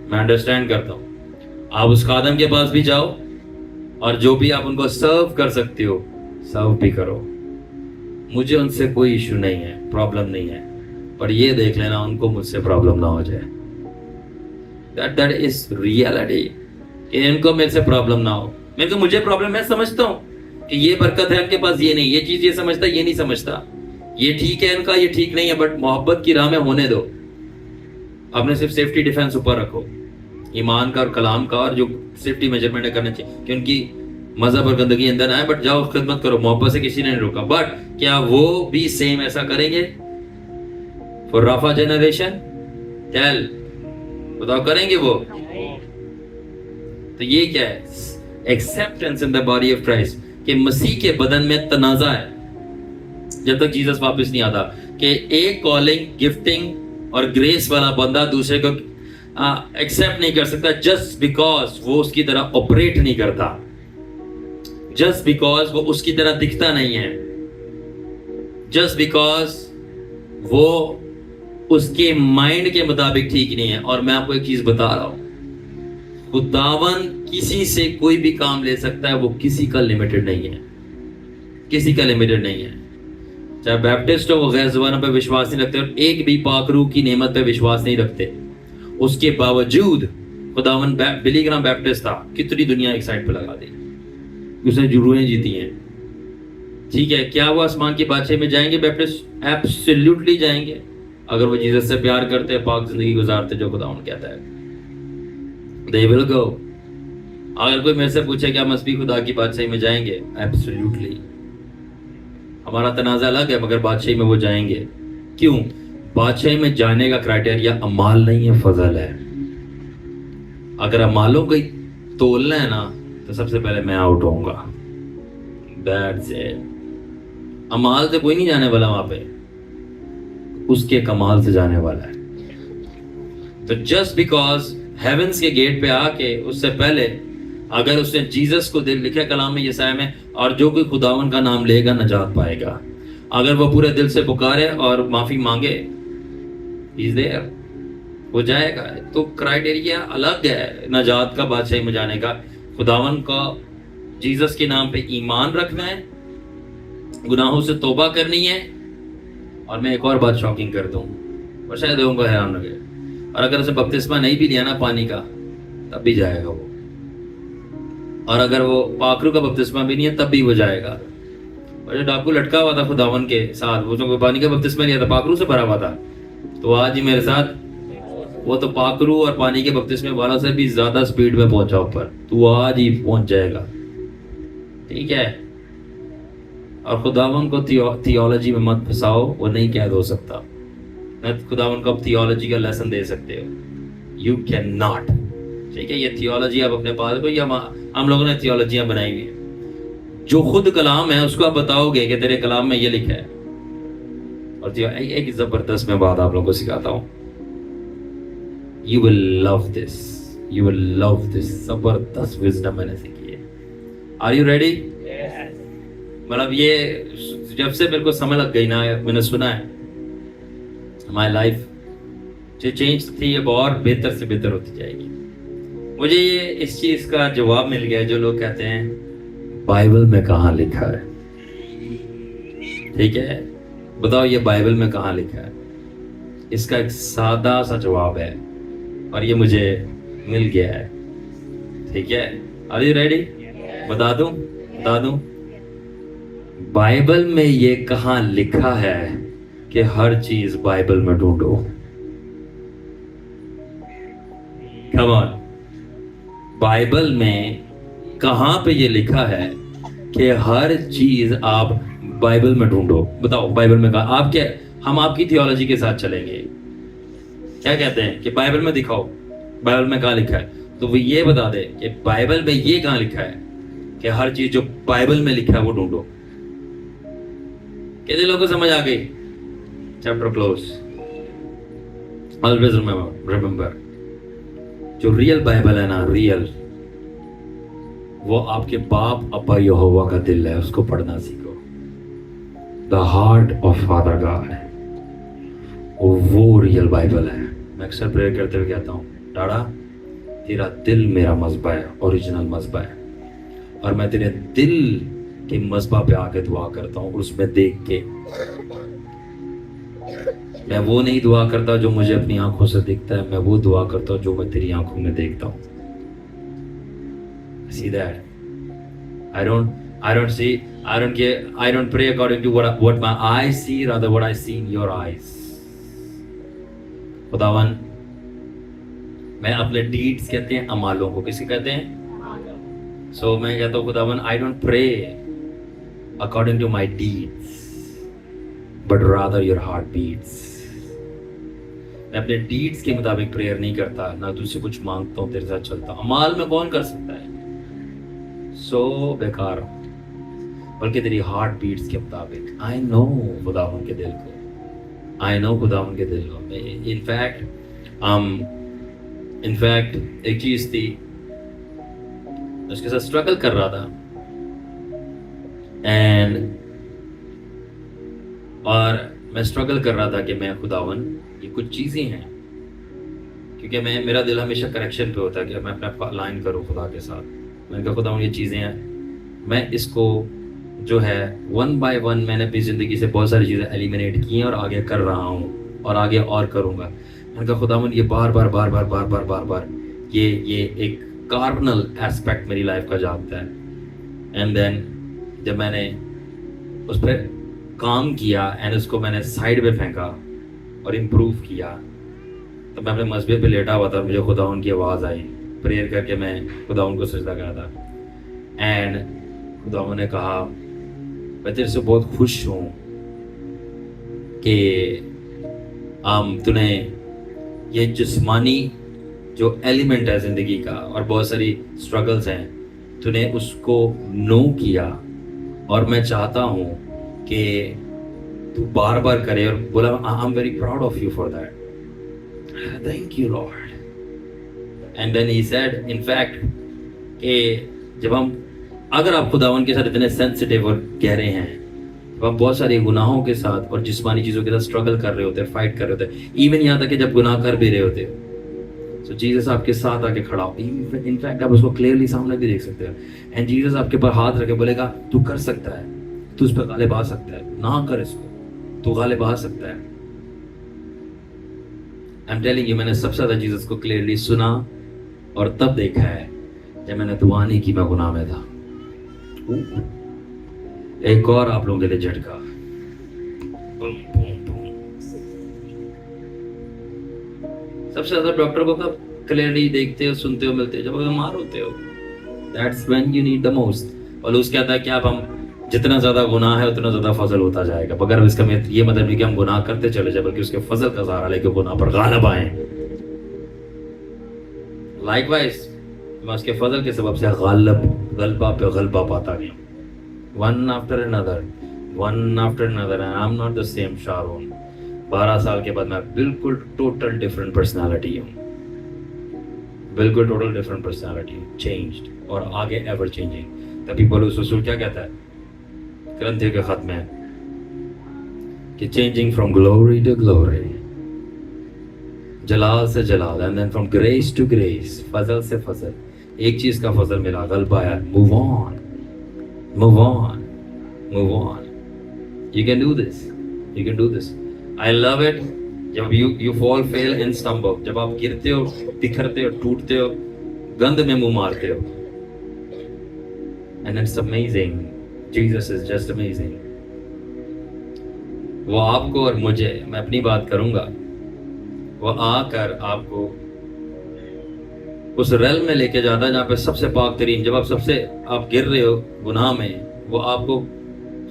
Speaker 1: मैं अंडरस्टैंड करता हूँ। आप उस खादम के पास भी जाओ और जो भी आप उनको सर्व कर सकते हो सर्व भी करो, मुझे उनसे कोई इश्यू नहीं है, प्रॉब्लम नहीं है। पर ये देख लेना उनको मुझसे प्रॉब्लम ना हो जाए। That is reality. इनको मेरे से प्रॉब्लम ना हो। मेरे को मुझे प्रॉब्लम, मैं समझता हूँ कि ये बरकत है उनके पास, ये नहीं, ये चीज ये समझता, ये नहीं समझता, ये ठीक है इनका, ये ठीक नहीं है, बट मोहब्बत की राह में होने दो। आपने सिर्फ सेफ्टी डिफेंस ऊपर रखो, ईमान का और कलाम का, और जो सेफ्टी मेजरमेंट करना चाहिए कि उनकी मजहब और गंदगी अंदर ना आए, बट जाओ खिदमत करो, मोहब्बत से किसी ने नहीं रोका। बट क्या वो भी सेम ऐसा करेंगे फॉर राफा जनरेशन? टेल, बताओ, करेंगे वो? तो ये क्या है? Acceptance in the body of Christ, कि मसीह के बदन में तनाजा है जब तक जीसस वापस नहीं आता, कि एक कॉलिंग, गिफ्टिंग और ग्रेस वाला बंदा दूसरे को एक्सेप्ट नहीं कर सकता जस्ट बिकॉज वो उसकी तरह ऑपरेट नहीं करता, जस्ट बिकॉज वो उसकी तरह दिखता नहीं है, जस्ट बिकॉज वो उसके माइंड के मुताबिक ठीक नहीं है। और मैं आपको एक चीज बता रहा हूं, खुदावन किसी से कोई भी काम ले सकता है, वो किसी का लिमिटेड नहीं है, किसी का लिमिटेड नहीं है। चाहे बैप्टिस्ट हो, वो गैर ज़ुबानों पे विश्वास नहीं रखते और एक भी पाक रूह की नेमत पे विश्वास नहीं रखते, उसके बावजूद खुदावन बिली ग्राहम बैप्टिस्ट था, कितनी दुनिया एक साइड पे लगा दी, उसने जुरूएं जीती हैं। ठीक है, क्या वो आसमान की बादशाही में जाएंगे बैप्टिस्ट? एब्सोल्युटली जाएंगे, अगर वो जीसस से प्यार करते, पाक जिंदगी गुजारते जो खुदावन कहता है। They will go। अगर कोई मेरे से पूछे क्या मसीह खुदा की बादशाही में जाएंगे? एब्सोल्युटली। हमारा तनाज़ा अलग है, मगर बादशाही में वो जाएंगे। क्यों? बादशाही में जाने का क्राइटेरिया अमाल नहीं है, फजल है। अगर अमालों को तोलना है ना, तो सबसे पहले मैं आउट होऊंगा। That's it। अमाल से कोई नहीं जाने वाला वहां पे, उसके कमाल से जाने वाला है। तो जस्ट बिकॉज हेवेंस के गेट पे आके, उससे पहले अगर उसने जीसस को दिल लिखा कलाम में, यसाया में, और जो कोई खुदावन का नाम लेगा नजात पाएगा। अगर वो पूरे दिल से पुकारे और माफी मांगे, He's there, वो जाएगा। तो क्राइटेरिया अलग है नजात का, बादशाही में जाने का। खुदावन का जीसस के नाम पे ईमान रखना है, गुनाहों से तौबा करनी है। और मैं एक और बात शॉकिंग कर दूं, और शायद लोगों को हैरान लगे, और अगर उसे बपतिस्मा नहीं भी लिया ना पानी का, तब भी जाएगा वो। और अगर वो पाकरू का बपतिस्मा भी नहीं है, तब भी वो जाएगा। और जो डाकू लटका हुआ था खुदावन के साथ, वो जो पानी का बपतिस्मा लिया था, पाकरू से भरा हुआ था, तो आज ही मेरे साथ वो तो पाकरू और पानी के बपतिस्मे वाला से भी ज्यादा स्पीड में पहुंचा ऊपर, तो वो आज ही पहुंच जाएगा। ठीक है, और खुदावन को थियोलॉजी में मत फंसाओ, वो नहीं कैद हो सकता। खुदावन को आप थियोलॉजी का लेसन दे सकते हो, यू कैन नॉट। ठीक है, ये थियोलॉजी आप अपने पास को, या हम लोगों ने थियोलॉजियां बनाई हुई है। जो खुद कलाम है उसको आप बताओगे कि तेरे कलाम में ये लिखा है। और एक जबरदस्त मैं बात आप लोगों को सिखाता हूं, you will love this, you will love this. जबरदस्त विजडम मैंने सीखी है। Are you ready? मतलब ये जब से मेरे को समझ लग गई ना, मैंने सुना है, माई लाइफ जो चेंज थी अब और बेहतर से बेहतर होती जाएगी। मुझे ये इस चीज का जवाब मिल गया, जो लोग कहते हैं बाइबल में कहाँ लिखा है। ठीक है, बताओ ये बाइबल में कहाँ लिखा है? इसका एक सादा सा जवाब है, और ये मुझे मिल गया है। ठीक है, आर यू रेडी? बता दूं बाइबल में ये कहाँ लिखा है कि हर चीज बाइबल में ढूंढो। कम ऑन, बाइबल में कहां पे ये लिखा है कि हर चीज आप बाइबल में ढूंढो? बताओ बाइबल में कहा? आप क्या, हम आपकी थियोलॉजी के साथ चलेंगे, क्या कहते हैं कि बाइबल में दिखाओ, बाइबल में कहां लिखा है? तो वो ये बता दे कि बाइबल में ये कहां लिखा है कि हर चीज जो बाइबल में लिखा है वो ढूंढो। कितने लोगों को समझ आ गई? Chapter close. ऑलवेज रिमेंबर, जो रियल बाइबल है ना, रियल, वो आपके बाप अब्बा यहोवा का दिल है, उसको पढ़ना सीखो। The heart of father God, वो रियल बाइबल है। मैं अक्सर प्रेयर करते हुए कहता हूँ, डाड़ा तेरा दिल मेरा मज़बा है, ओरिजिनल मज़बा है, और मैं तेरे दिल के मज़बा पे आके दुआ करता हूँ। उसमें देख के मैं वो नहीं दुआ करता जो मुझे अपनी आंखों से दिखता है, मैं वो दुआ करता हूँ जो मैं तेरी आंखों में देखता हूँ। See that? I don't pray according to what my eyes see, rather what I see in your eyes. खुदावन, मैं अपने डीड्स कहते हैं अमालों को, किसी कहते हैं? So मैं कहता हूँ खुदावन, I don't pray according to my deeds, but rather your heart beats. मैं अपने डीड्स के मुताबिक प्रेयर नहीं करता, ना तुझसे कुछ मांगता हूँ, तेरे साथ चलता हूँ। अमाल में कौन कर सकता है? सो बेकार, बल्कि तेरी हार्ट बीट्स के मुताबिक। आई नो खुदावन के दिल को, आई नो खुदावन के दिल को। इनफैक्ट एक चीज थी, उसके साथ स्ट्रगल कर रहा था, और मैं स्ट्रगल कर रहा था कि मैं खुदावन, ये कुछ चीज़ें हैं, क्योंकि मेरा दिल हमेशा करेक्शन पे होता है कि मैं अपने आप को अलाइन करूँ खुदा के साथ। मैंने कहा खुदावन, ये चीज़ें हैं, मैं इसको जो है वन बाय वन मैंने अपनी ज़िंदगी से बहुत सारी चीज़ें एलिमिनेट की हैं और आगे कर रहा हूँ और आगे और करूँगा। मैंने कहा खुदावन, ये बार बार ये एक कार्बनल एस्पेक्ट मेरी लाइफ का जाता है। एंड देन जब मैंने उस पर काम किया एंड उसको मैंने साइड पे फेंका और इम्प्रूव किया, तो मैं अपने मसबे पे लेटा हुआ था, मुझे खुदावन की आवाज़ आई, प्रेयर करके मैं खुदावन को सजदा करा था। एंड खुदावन ने कहा, मैं तेरे से बहुत खुश हूँ कि तूने ये जिस्मानी जो एलिमेंट है ज़िंदगी का और बहुत सारी स्ट्रगल्स हैं, तूने उसको नो किया, और मैं चाहता हूँ कि तू बार बार करे। और बोला, I am very proud of you for that, thank you lord. And then he said, in fact कि जब अगर आप खुदावन के साथ इतने सेंसिटिव और गहरे हैं, जब आप बहुत सारे गुनाहों के साथ और जिस्मानी चीज़ों के साथ स्ट्रगल कर रहे होते हैं, फाइट कर रहे होते हैं, इवन यहाँ तक कि जब गुनाह कर भी रहे होते हैं, तो जीसस आपके साथ आके खड़ा हो। इनफैक्ट आप उसको क्लियरली सामने भी देख सकते हैं, एंड जीसस आपके पर हाथ रखे बोलेगा, तू कर सकता है, तू उस पर गालिब आ सकता है, ना कर इसको, तू गालिब आ सकता है। आई एम टेलिंग यू, मैंने सबसे ज़्यादा जीसस को क्लियरली सुना और तब देखा है जब मैंने दुआ नहीं की, मैं गुनाह में था। एक और आप लोगों के लिए झटका, सबसे ज्यादा डॉक्टर को कब क्लियरली देखते हो, सुनते हो, मिलते हो? जब बीमार होते हो, that's when you need the most. और उसके कहता है कि आप हम जितना ज्यादा गुनाह है उतना ज्यादा फजल होता जाएगा, मगर इसका ये मतलब नहीं कि हम गुनाह करते चले जाए, बल्कि उसके फजल का सहारा लेके गुनाह पर गालिब आए। लाइकवाइज मैं उसके फजल के सबब से गलबा पे गलबा पाता गया, one after another, and I am not the same Sharoon. 12 साल के बाद मैं बिल्कुल टोटल डिफरेंट पर्सनालिटी हूँ, बिल्कुल टोटल डिफरेंट पर्सनालिटी, चेंज्ड और आगे एवर चेंजिंग। तभी पौलुस रसूल क्या कहता है ग्रंथियों के खत में कि changing from glory to glory, जलाल से जलाल, and then from grace to grace, फजल से फजल, एक चीज का फजल मिला, गलबा आया, move on, move on, move on. You can do this, you can do this. I love it. जब you fall, fail and stumble, जब आप गिरते हो, बिखरते हो, टूटते हो, गंद में मुंह मारते हो, and it's amazing. Jesus is just amazing. वो आपको और मुझे, मैं अपनी बात करूंगा, वो आकर आपको उस रेल में लेके जाता है जहाँ पे सबसे पाक तरीन, जब आप गिर रहे हो गुनाह में, वो आपको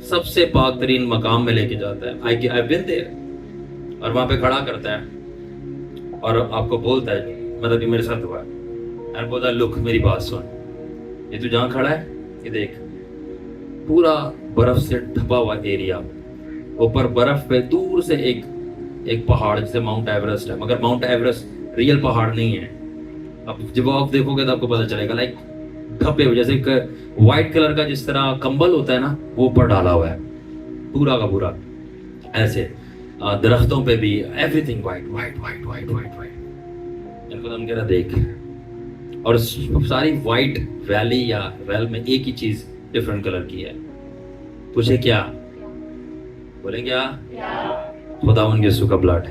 Speaker 1: सबसे पाक तरीन मकाम में लेके जाता है। I've been there. और वहाँ पे खड़ा करता है और आपको बोलता है, मतलब ये मेरे साथ हुआ है, और बोलता है, लुक मेरी बात सुन, ये तू जहाँ खड़ा है, ये देख, पूरा बर्फ से ढपा हुआ एरिया, ऊपर बर्फ पे दूर से एक एक पहाड़ जैसे माउंट एवरेस्ट है, मगर माउंट एवरेस्ट रियल पहाड़ नहीं है। अब जब आप देखोगे तो आपको पता चलेगा, लाइक ढपे हुए, जैसे एक व्हाइट कलर का जिस तरह कंबल होता है ना, वो ऊपर डाला हुआ है पूरा का पूरा। ऐसे दरख्तों पे भी everything white white white white white white. इनको हम कह रहा देख, और सारी व्हाइट वैली या वेल में एक ही चीज डिफरेंट कलर की है। पूछे क्या? बोले क्या? खुदावन यीशु का ब्लड,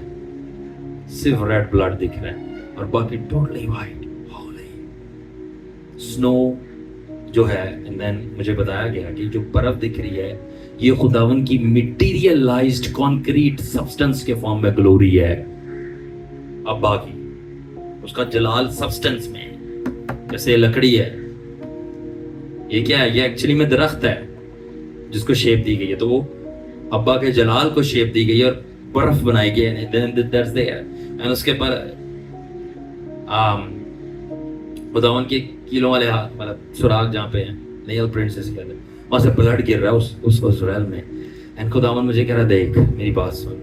Speaker 1: सिर्फ रेड ब्लड दिख रहा है और बाकी टोटली व्हाइट होली स्नो जो है। एंड देन मुझे बताया गया कि जो बर्फ दिख रही है ये खुदावन की मटेरियलाइज्ड कॉन्क्रीट सब्सटेंस के फॉर्म में ग्लोरी है। अब बाकी उसका जलाल सब्सटेंस में, जैसे लकड़ी है, ये क्या है? ये एक्चुअली में दरख्त है जिसको शेप दी गई है, तो वो अब्बा के जलाल को शेप दी गई है और बर्फ बनाई गई है। एंड उसके पर खुदावन के कीलों वाले हाथ, मतलब सुराग जहाँ पे हैं, नेल प्रिंट्स कहते हैं, वहां से ब्लड गिर रहा है उस रेल में। एंड खुदावन मुझे कह रहा देख मेरी बात सुन,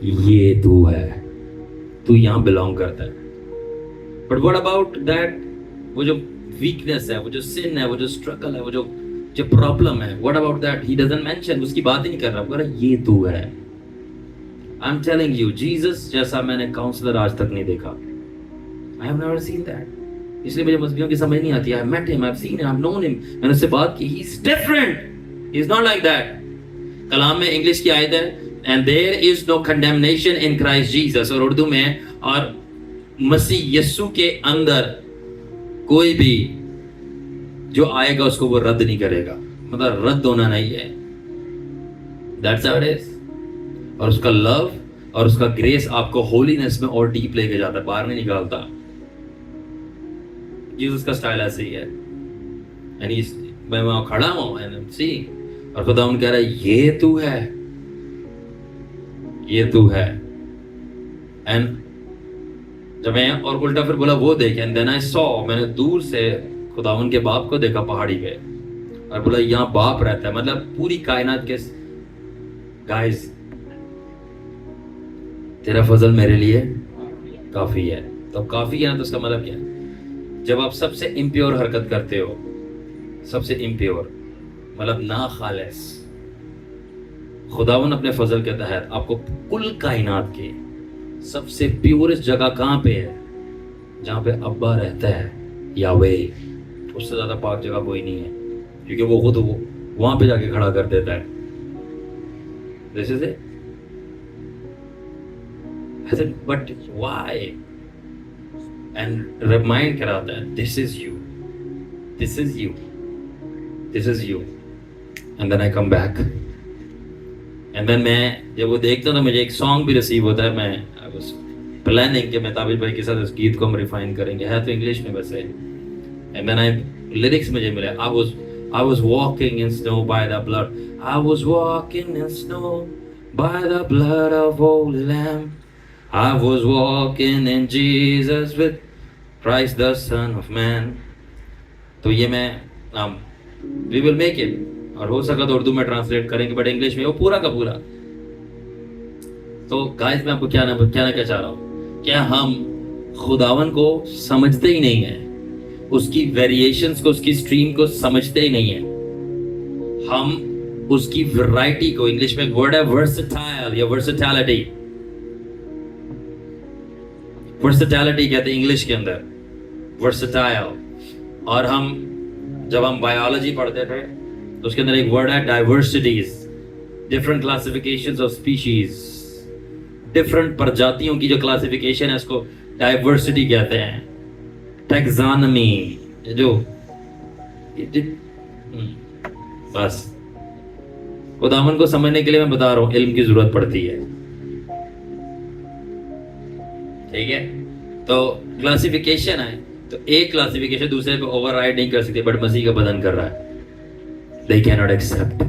Speaker 1: ये तू है, तू यहाँ बिलोंग करता है। But what about that? वो जो वीकनेस है, वो जो सिन है, वो जो स्ट्रगल है, वो जो प्रॉब्लम है, what about that? He doesn't mention, उसकी बात ही नहीं कर रहा। बोल रहा ये तू है। I am telling you, Jesus जैसा मैंने काउंसलर आज तक नहीं देखा। I have never seen that. इसलिए मुझे मजहबियों की समझ नहीं आती। I met him, I have seen him, I have known him, मैंने उससे बात की। He is different, he is not like that. कलाम में इंग्लिश की आयत है, and there is no condemnation in Christ Jesus, और उर्दू में, और मसीह यीशु के अंदर कोई भी जो आएगा उसको वो रद्द नहीं करेगा, मतलब रद्द होना नहीं है। That's how it is. और उसका लव और उसका ग्रेस आपको होलीनेस में और डीप लेके जाता है, बाहर नहीं निकालता। जीसस का स्टाइल ऐसे ही है। मैं वहां खड़ा हूं एंड सी, और खुदा कह रहा है ये तू है, ये तू है। एंड जब मैं और उल्टा फिर बोला वो देख, एंड देन आई सॉ, मैंने दूर से खुदावन के बाप को देखा पहाड़ी पे, और बोला यहाँ बाप रहता है, मतलब पूरी कायनात के। गाइस तेरा फजल मेरे लिए काफी है। तो काफी है तो उसका मतलब क्या है? जब आप सबसे इम्प्योर हरकत करते हो, सबसे इम्प्योर मतलब ना खालिस, खुदावन अपने फजल के तहत आपको कुल कायनात के सबसे प्योरेस्ट जगह कहां पे है? जहां पे अब्बा रहता है, यावे। उससे ज्यादा पाक जगह कोई नहीं है, क्योंकि वो खुद वो वहां पे जाके खड़ा कर देता है। This is it. But why? And remind कराता है, this is you, this is you, this is you. And then I come back, and then मैं जब वो देखता हूं तो मुझे एक सॉन्ग भी रिसीव होता है। मैं आई वाज प्लानिंग कि मैं ताबिश भाई के साथ इस गीत को हम रिफाइन करेंगे, है तो इंग्लिश में वैसे। एंड देन आई लिरिक्स मुझे मिले, I was walking in snow by the blood, I was walking in snow by the blood of Holy Lamb, I was walking in Jesus with Christ the Son of Man। तो ये मैं we will make it, और हो सका तो उर्दू में translate करेंगे, but English में वो पूरा का पूरा। तो गाइस मैं आपको क्या चाह रहा हूँ, क्या हम खुदावन को समझते ही नहीं है, उसकी वेरिएशंस को, उसकी स्ट्रीम को समझते ही नहीं है। हम उसकी वैरायटी को, इंग्लिश में एक वर्ड है वर्सेटाइल या वर्सेटैलिटी, वर्सेटैलिटी कहते हैं इंग्लिश के अंदर, वर्सेटाइल। और जब हम बायोलॉजी पढ़ते थे तो उसके अंदर एक वर्ड है diversities, different classifications of species, different प्रजातियों की जो क्लासिफिकेशन है उसको डाइवर्सिटी कहते हैं, टैक्सोनॉमी। जो बस खुदावन को समझने के लिए मैं बता रहा हूं, इल्म की जरूरत पड़ती है, ठीक है। तो क्लासिफिकेशन है, तो एक क्लासिफिकेशन दूसरे पे ओवरराइड नहीं कर सकती, बट मसीह का बदन कर रहा है। They cannot accept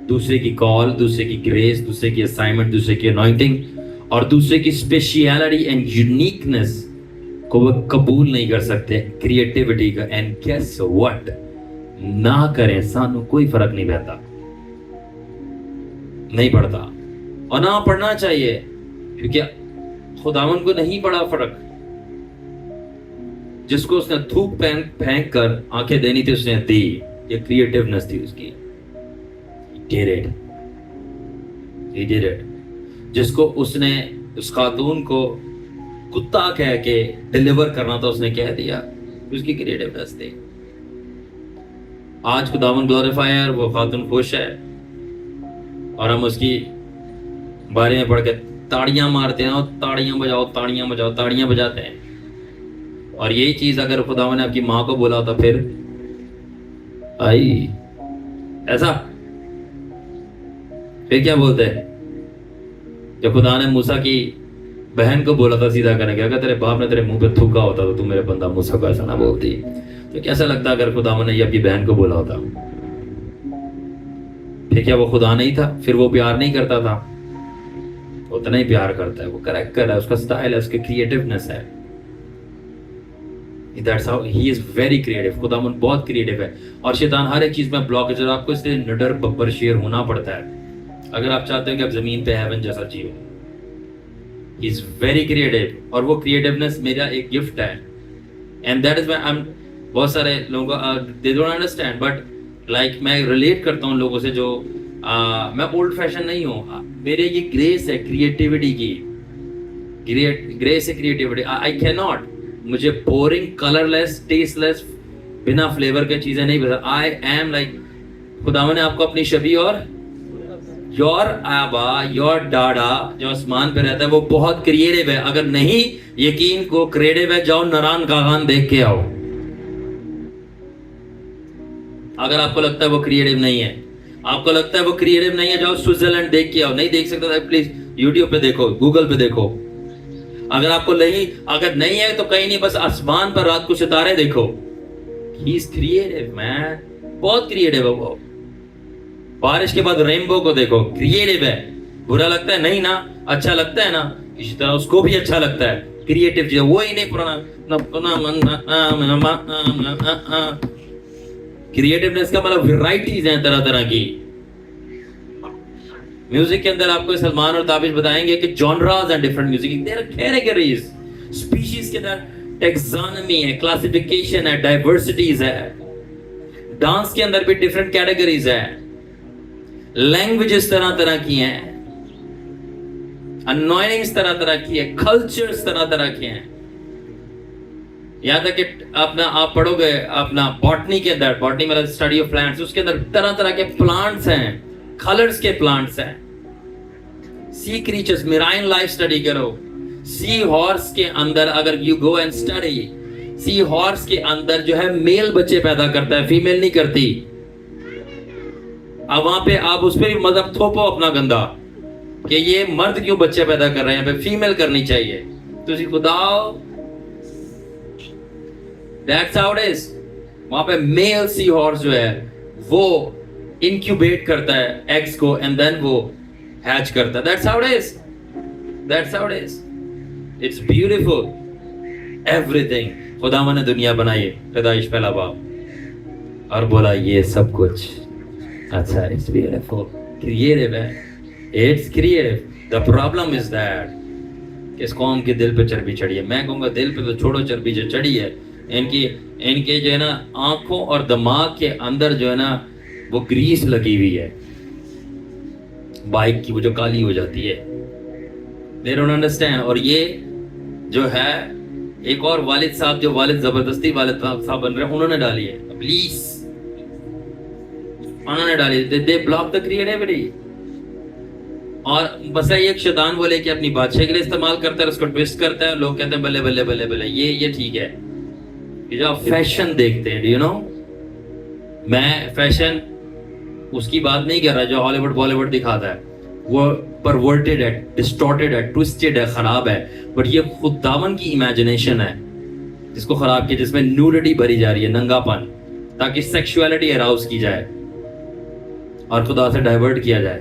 Speaker 1: दूसरे की कॉल, दूसरे की ग्रेस, दूसरे की असाइनमेंट, दूसरे की अनॉइंटिंग और दूसरे की स्पेशलिटी एंड यूनिकनेस को वो कबूल नहीं कर सकते, क्रिएटिविटी का। एंड गेस व्हाट, ना करें सानू कोई फर्क नहीं पड़ता, नहीं पड़ता। और ना पढ़ना चाहिए, क्योंकि खुदावन को नहीं पड़ा फर्क। जिसको उसने थूक फेंक कर आंखें देनी थी उसने दी, ये क्रिएटिवनेस थी उसकी। He did it. जिसको उसने उस खातून को कुत्ता कह के डिलीवर करना था उसने कह दिया, उसकी क्रिएटिवनेस थी। आज खुदावन ग्लोरीफायर, वो खातून खुश है और हम उसकी बारे में पढ़ के ताड़ियां मारते हैं, और ताड़ियां बजाओ ताड़ियां बजाओ, ताड़ियां बजाते हैं। और यही चीज अगर खुदावन ने आपकी माँ को बोला होता फिर आई ऐसा, फिर क्या बोलते हैं? जब खुदा ने मूसा की बहन को बोला था सीधा करने के, अगर तेरे बाप ने तेरे मुंह पे थूका होता तो तू मेरे बंदा मूसा को ऐसा ना बोलती, तो कैसा लगता अगर खुदा ने ये आपकी बहन को बोला होता? फिर क्या वो खुदा नहीं था? फिर वो प्यार नहीं करता था? उतना ही प्यार करता है, वो करैक्टर है, उसका स्टाइल है, उसकी क्रिएटिवनेस है। That's how he is very creative। खुदावन बहुत क्रिएटिव है और शैतान हर एक चीज में ब्लॉक है। आपको इसलिए निडर बब्बर शेर होना पड़ता है अगर आप चाहते हो कि आप जमीन पे हेवन जैसा जियो। He is very creative और वो क्रिएटिवनेस मेरा एक गिफ्ट है। एंड दैट इज व्हाई बहुत सारे लोगों they don't understand, but like मैं रिलेट करता हूँ लोगों से जो मैं ओल्ड फैशन नहीं हूँ। मेरे ये ग्रेस है क्रिएटिविटी की, ग्रेस है क्रिएटिविटी। आई कैन नॉट, मुझे बोरिंग, कलरलेस, टेस्टलेस, बिना फ्लेवर के चीजें नहीं पसंद। आई एम लाइक, खुदावन ने आपको अपनी छवि और योर आबा, योर डाडा जो आसमान पे रहता है वो बहुत क्रिएटिव है। अगर नहीं यकीन को क्रिएटिव है, जाओ नारायण कागान देख के आओ। अगर आपको लगता है वो क्रिएटिव नहीं है, आपको लगता है वो क्रिएटिव नहीं है, जाओ स्विट्जरलैंड देख के आओ। नहीं देख सकता था प्लीज यूट्यूब पे देखो, गूगल पे देखो। अगर आपको अगर नहीं है तो कहीं नहीं, बस आसमान पर रात को सितारे देखो। ही इज क्रिएटिव मैन, बहुत क्रिएटिव है वो। बारिश के बाद रेनबो को देखो, क्रिएटिव है। बुरा लगता है नहीं ना, अच्छा लगता है ना, इसी तरह उसको भी अच्छा लगता है। क्रिएटिव जो वो ही नहीं पुराना। क्रिएटिवनेस का मतलब वैरायटीज हैं तरह तरह की। म्यूजिक के अंदर आपको सलमान और ताबिश बताएंगे कि genres and different music, there are categories. Species के अंदर टेक्सोनॉमी है, क्लासिफिकेशन है, डाइवर्सिटीज है। डांस के अंदर भी डिफरेंट कैटेगरीज है। लैंग्वेजेस तरह तरह की हैं, अनॉइंग्स तरह तरह की है, कल्चर्स तरह तरह के हैं। यहां तक कि आप पढ़ोगे अपना बॉटनी के अंदर, बॉटनी मतलब स्टडी ऑफ प्लांट्स, उसके अंदर तरह तरह के प्लांट्स हैं, कलर्स के प्लांट्स हैं। Sea creatures, marine life study करो। सी हॉर्स के अंदर अगर you go and study, sea horse के अंदर जो है मेल बच्चे पैदा करता है, फीमेल नहीं करती। अब वहां पे आप उस पर भी मतलब थोपो अपना गंदा कि ये मर्द क्यों बच्चे पैदा कर रहे हैं, पे फीमेल करनी चाहिए। तुसी खुदाओ, दैट्स हाउ इट इज। वहां पे मेल सी हॉर्स जो है वो इंक्यूबेट करता है एग्स को एंड देन वो हैच करता है। That's how it is, that's how it is. It's beautiful everything. खुदावन ने दुनिया बनाई है, पैदाइश पहला बाप, और बोला ये सब कुछ अच्छा, इट्स ब्यूटीफुल, क्रिएटिव है, it's creative. The problem is that इस कौम के दिल पे चर्बी चढ़ी है। मैं कहूंगा दिल पे तो छोड़ो, चर्बी जो चढ़ी है इनके जो है ना आंखों और दिमाग के अंदर जो है ना वो ग्रीस लगी हुई है, बाइक की वो जो काली हो जाती है। They don't understand. और ये जो है एक और वालिद साहब, जो वालिद जबरदस्ती वालिद साहब बन रहे हैं, उन्होंने डाली है, प्लीज उन्होंने डाली। They block the creativity. और बस एक शैतान बोले कि अपनी बादशाह के लिए इस्तेमाल करता है, उसको ट्विस्ट करता है, लोग कहते हैं बल्ले बल्ले बल्ले बल्ले, ये ठीक है। ये जो फैशन देखते हैं, यू नो, मैं फैशन उसकी बात नहीं कर रहा जो हॉलीवुड बॉलीवुड दिखाता है, वो परवर्टेड है, डिस्टॉर्टेड है, ट्विस्टेड है, खराब है। बट ये खुदावन की इमेजिनेशन है जिसको खराब किया, जिसमें न्यूडिटी भरी जा रही है, नंगापन, ताकि सेक्सुअलिटी अराउज की जाए और खुदा से डाइवर्ट किया जाए।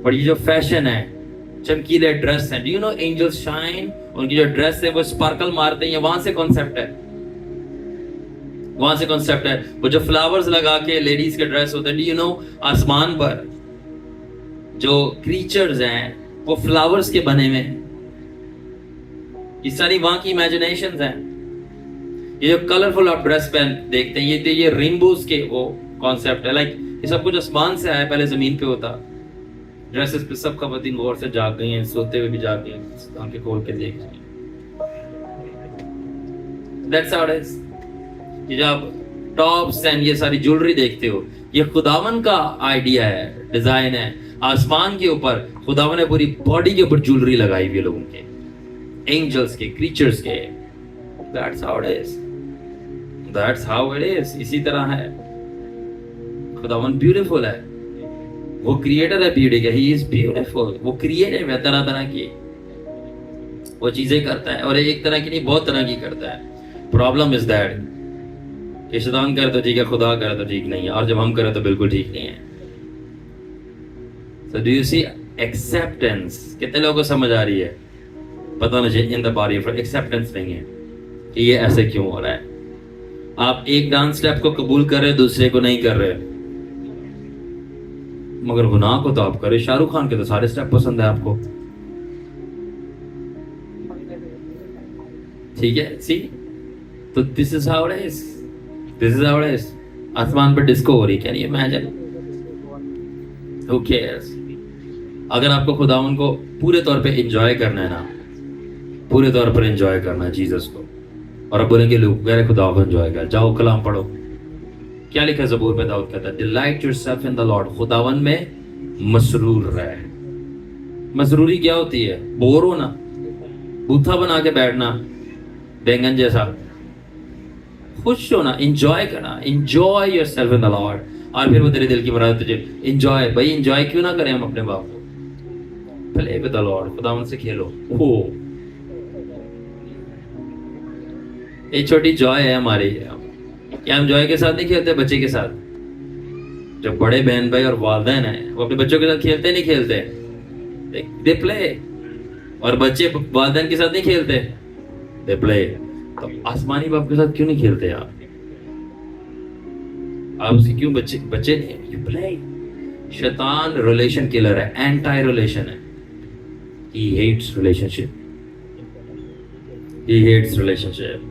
Speaker 1: पर ये जो फैशन है, चमकीले ड्रेस है, do you know angels shine, उनकी जो ड्रेस है वो स्पार्कल मारते हैं, वहां से कॉन्सेप्ट है, वहां से कॉन्सेप्ट है। वो जो फ्लावर्स लगा के लेडीज के ड्रेस होते हैं, डू यू नो आसमान पर जो क्रीचर्स हैं वो फ्लावर्स के बने हुए हैं। ये सारी वहां की इमेजिनेशंस हैं। ये जो कलरफुल आप ड्रेस पहन देखते हैं, ये रेनबोज के वो कॉन्सेप्ट है। लाइक ये सब कुछ आसमान से आया, पहले जमीन पे होता। ड्रेसेस पे सब खवातीन गौर से जाग गई हैं, सोते हुए भी जाग गई हैं, आंखें खोल के देख रही हैं। That's how it is। ये जो आप टॉप्स एंड ये सारी ज्वेलरी देखते हो, ये खुदावन का आइडिया है, डिजाइन है। आसमान के ऊपर खुदावन ने पूरी बॉडी के ऊपर ज्वेलरी लगाई हुई है लोगों के, एंजल्स के, क्रीचर्स के। That's how it is। That's how it is। इसी तरह है खुदावन, ब्यूटीफुल है। वो क्रिएटर है ब्यूटी का, ही इज ब्यूटीफुल। वो क्रिएटिव है, तरह तरह की वो चीजें करता है, और एक तरह की नहीं, बहुत तरह की करता है। प्रॉब्लम इज दैट कि शैतान करे तो ठीक है, खुदा करे तो ठीक नहीं है, और जब हम करें तो बिल्कुल ठीक नहीं है। So do you see acceptance? कितने लोगों को समझ आ रही है? पता नहीं इन द बॉडी ऑफ एक्सेप्टेंस नहीं है कि ये ऐसे क्यों हो रहा है। आप एक डांस स्टेप को कबूल कर रहे, दूसरे को नहीं कर रहे, मगर गुनाह को तो आप करे। शाहरुख खान के तो सारे स्टेप पसंद है आपको, ठीक है। सी, तो this is how it is, this is how it is. आसमान पर डिस्को हो रही, can you imagine? Who cares? अगर आपको खुदावन को पूरे तौर पे एंजॉय करना है ना, पूरे तौर पर एंजॉय करना है जीसस को, और अब बोलेंगे लोग मेरे खुदा को एंजॉय कर, जाओ कलाम पढ़ो। क्या लिखा है ज़बूर पे? दाऊद कहता है delight yourself in the Lord, खुदावन में मसरूर रहे। मसरूरी क्या होती है? बोर होना, बूथा बना के बैठना बैंगन जैसा। खुश होना, एंजॉय करना, enjoy yourself in the Lord. और फिर वो तेरे दिल की मुराद तुझे एंजॉय। भाई एंजॉय क्यों ना करें हम अपने बाप को? प्ले विद द लॉर्ड, खुदावन से खेलो। हो एक छोटी जॉय है हमारी, क्या हम जॉय के साथ नहीं खेलते? बच्चे के साथ, जब बड़े बहन भाई और वालिदैन है वो अपने बच्चों के साथ खेलते नहीं खेलते? They play. और बच्चे वालिदैन के साथ नहीं खेलते, दे प्ले। तो आसमानी बाप के साथ क्यों नहीं खेलते आप? आप उसकी क्यों बच्चे नहीं? You play. शैतान रिलेशन किलर है, एंटी रिलेशन है। He hates relationship. He hates relationship.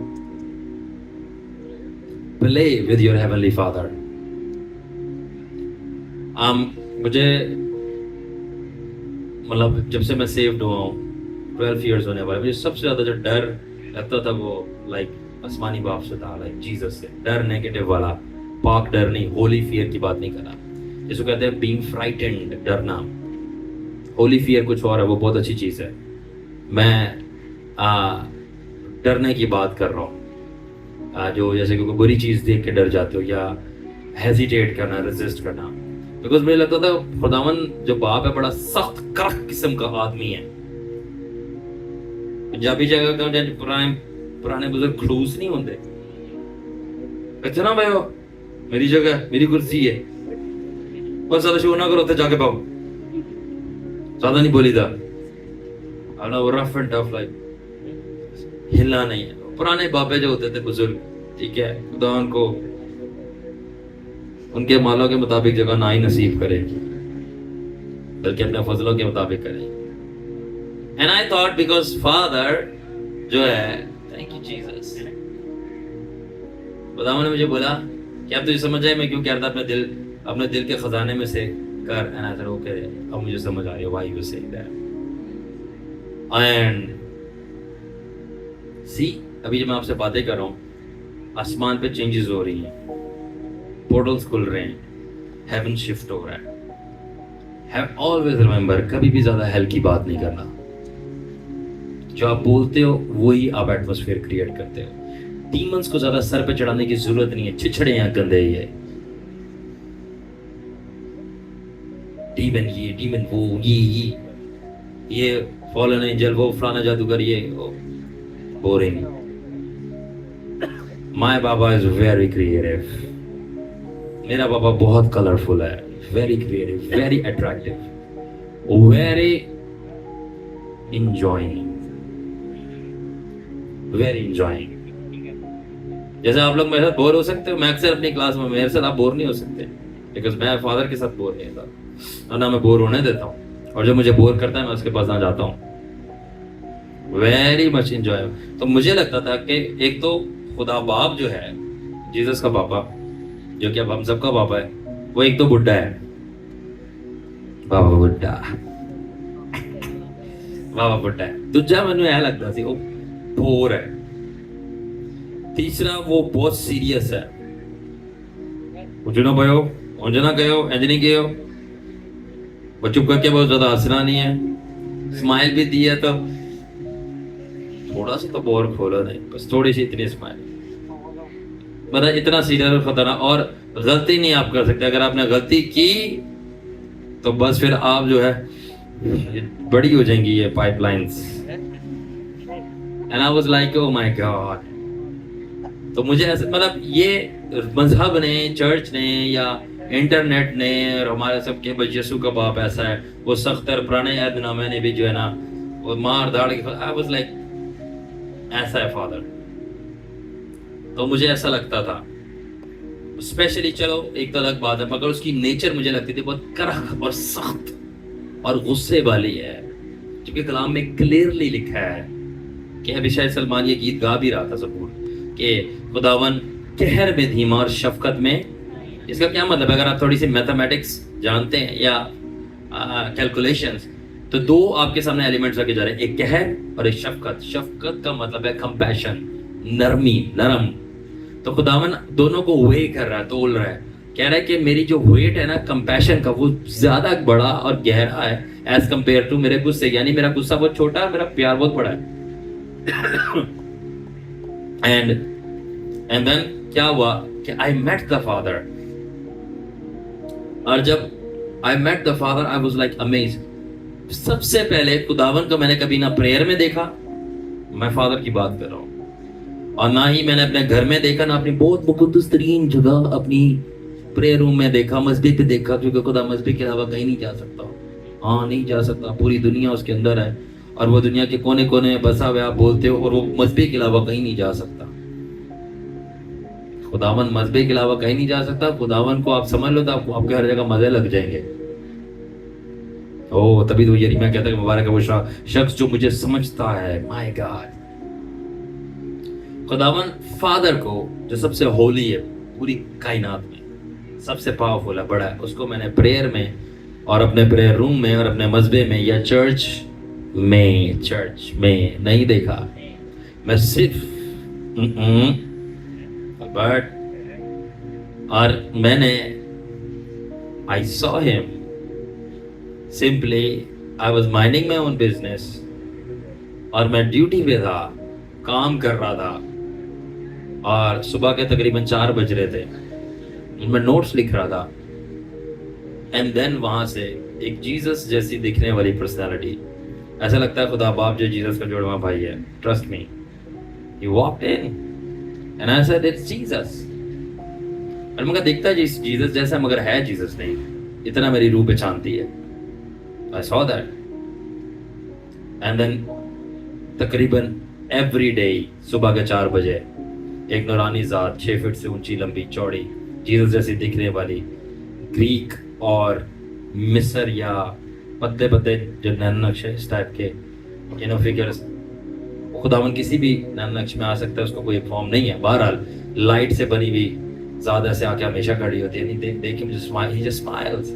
Speaker 1: Play with your heavenly Father. मुझे मतलब जब से मैं सेव्ड हुआ हूँ, 12 इयर्स होने वाले, मुझे सबसे ज्यादा जो डर लगता था वो लाइक आसमानी बाप से था, लाइक जीसस से। डर नेगेटिव वाला, पाक डर नहीं, होली फियर की बात नहीं करा, जिसको कहते हैं बीइंग फ्राइटेंड, डरना। होली फियर कुछ और है, वो बहुत अच्छी चीज़ है। मैं डरने की बात कर रहा हूँ, जो जैसे कोई बुरी चीज़ देख के डर जाते हो, या हेजिटेट करना, रेजिस्ट करना। बिकॉज मुझे लगता था खुदावन जो बाप है बड़ा सख्त कड़क किस्म का आदमी है। पंजाबी जगह का पुराने बुजुर्ग खड़ूस नहीं होते, कहते ना भाई मेरी जगह मेरी कुर्सी है, बस ज्यादा शोर ना करो, उधर जाके पाओ, ज्यादा नहीं बोली था। वो रफ एंड टफ लाइफ, हिलना नहीं है। पुराने बाबे जो होते थे बुजुर्ग, ठीक है, खुदा उनको उनके मालों के मुताबिक जगह ना ही नसीब करे, बल्कि अपने फजलों के मुताबिक करे। And I thought because father जो है, थैंक यू जीसस, खुदा ने मुझे बोला कि अब तुझे समझ आए मैं क्यों कह रहा था अपने दिल के खजाने में से कर। एंड आई थॉट ओके, अब मुझे समझ आ रही है why you saying that. And see, अभी जब मैं आपसे बातें कर रहा हूँ, आसमान पे चेंजेस हो रही हैं, पोर्टल्स खुल रहे हैं, हेवन शिफ्ट हो रहा है। हैव ऑलवेज रिमेंबर, कभी भी ज्यादा हेल की बात नहीं करना। जो आप बोलते हो वही आप एटमॉस्फेयर क्रिएट करते हो। डीमंस को ज्यादा सर पे चढ़ाने की जरूरत नहीं है, छिछड़े हैं गंदे, ये डीमन, ये डीमन, वो ये फॉलन एंजल, वो फलाना जादूगर, ये boring. My Baba is very creative. मेरा बाबा बहुत कलरफुल है, very creative, very attractive, very enjoying, very enjoying. जैसे आप लोग मेरे साथ बोर हो सकते हो, मैं अक्सर अपनी क्लास में, मेरे साथ आप बोर नहीं हो सकते, बिकॉज मैं फादर के साथ बोर नहीं था, और ना मैं बोर होने देता हूँ। और जब मुझे बोर करता है मैं उसके पास ना जाता हूँ, वेरी मच इंजॉय। तो मुझे लगता था कि एक तो खुदा बाप जो है, जीसस का पापा, जो कि अब हम सबका पापा है, वो एक तो बुड्ढा है, बाबा बुड्ढा, बाबा बुड्ढा है। दूजा मैंने ऐसा लगता सी वो बोर है। तीसरा वो बहुत सीरियस है, कुछ ना भयो उंज ना कहो इंज नहीं कहो, वो चुप करके बहुत ज्यादा हंसना नहीं है, स्माइल भी दी है तो थोड़ा सा तो बोर खोलो नहीं, बस थोड़ी सी इतनी स्माइल, मतलब इतना सीरियस और खतरनाक। और गलती नहीं आप कर सकते, अगर आपने गलती की तो बस फिर आप जो है बड़ी हो जाएंगी ये pipelines. And I was like oh my God. तो मुझे ऐसे मतलब ये मजहब ने, चर्च ने या इंटरनेट ने और हमारे सबके बस यीशु का बाप ऐसा है, वो सख्त और पुराने यादनामे ने भी जो है ना वो मार धाड़ के, आई वाज लाइक ऐसा है फादर। तो मुझे ऐसा लगता था स्पेशली, चलो एक तो अलग बात है, मगर उसकी नेचर मुझे लगती थी बहुत कड़क और सख्त और गुस्से वाली है, क्योंकि कलाम में क्लियरली लिखा है कि अभी शायद सलमान ये गीत गा भी रहा था जबूर कि खुदावन कहर में धीमा और शफकत में। इसका क्या मतलब है, अगर आप थोड़ी सी मैथमेटिक्स जानते हैं या कैलकुलेशंस, तो दो आपके सामने एलिमेंट्स रखे जा रहे हैं, एक कहर और एक शफकत। शफकत का मतलब है कंपैशन, नरमी, नरम। तो खुदावन दोनों को वे कर रहा है, तोल रहा है, कह रहा है कि मेरी जो वेट है ना कंपैशन का, वो ज्यादा बड़ा और गहरा है एज कंपेयर टू मेरे गुस्से। यानी मेरा गुस्सा बहुत छोटा है, मेरा प्यार बहुत बड़ा है। एंड देन क्या हुआ कि आई मेट द फादर, और जब I met the father I was like amazed. सबसे पहले खुदावन को मैंने कभी ना प्रेयर में देखा, मैं फादर की बात कर रहा हूँ, और ना ही मैंने अपने घर में देखा, ना अपनी बहुत मुकद्दस तरीन जगह अपनी प्रेयर रूम में देखा, मस्जिद पे देखा, क्योंकि खुदा मस्जिद के अलावा कहीं नहीं जा सकता। हाँ नहीं जा सकता, पूरी दुनिया उसके अंदर है और वो दुनिया के कोने कोने में बसा हुआ आप बोलते हो, और वो मस्जिद के अलावा कहीं नहीं जा सकता। खुदावन मस्जिद के अलावा कहीं नहीं जा सकता। खुदावन को आप समझ लो तो आपके हर जगह मजे लग जाएंगे। ओ तभी तो यही मैं कहता कि मुबारक है वो शख्स जो मुझे समझता है। माय गॉड, खुदावन फादर को जो सबसे होली है पूरी कायनात में, सबसे पावरफुल है, बड़ा है, उसको मैंने प्रेयर में और अपने प्रेयर रूम में और अपने मस्जिद में या चर्च में नहीं देखा। मैं सिर्फ बट और मैंने I saw him simply, I was minding my own business, और मैं ड्यूटी पे था, काम कर रहा था, और सुबह के तकरीबन 4 बज रहे थे, मैं नोट्स लिख रहा था। एंड देन वहां से एक जीसस जैसी दिखने वाली पर्सनालिटी, ऐसा लगता है खुदा बाप जो जीसस का जोड़वा भाई है, trust me, he walked in and I said it's Jesus. और मैं देखता है जीसस जैसा, मगर है जीसस नहीं, इतना मेरी रूह पहचानती है। I saw that. And then तकरीबन एवरी डे सुबह के 4 बजे एक नूरानी जात 6 फीट से ऊंची, लंबी, चौड़ी, जीसस जैसी दिखने वाली, ग्रीक और मिस्र या पतले पतले जो नैन नक्श है इस टाइप के फिगर्स, खुदावन किसी भी नैन नक्श में आ सकता है, उसको कोई फॉर्म नहीं है। बहरहाल लाइट से बनी हुई ज्यादा से आके हमेशा खड़ी होती है, नहीं देख के मुझे smile, he just smiles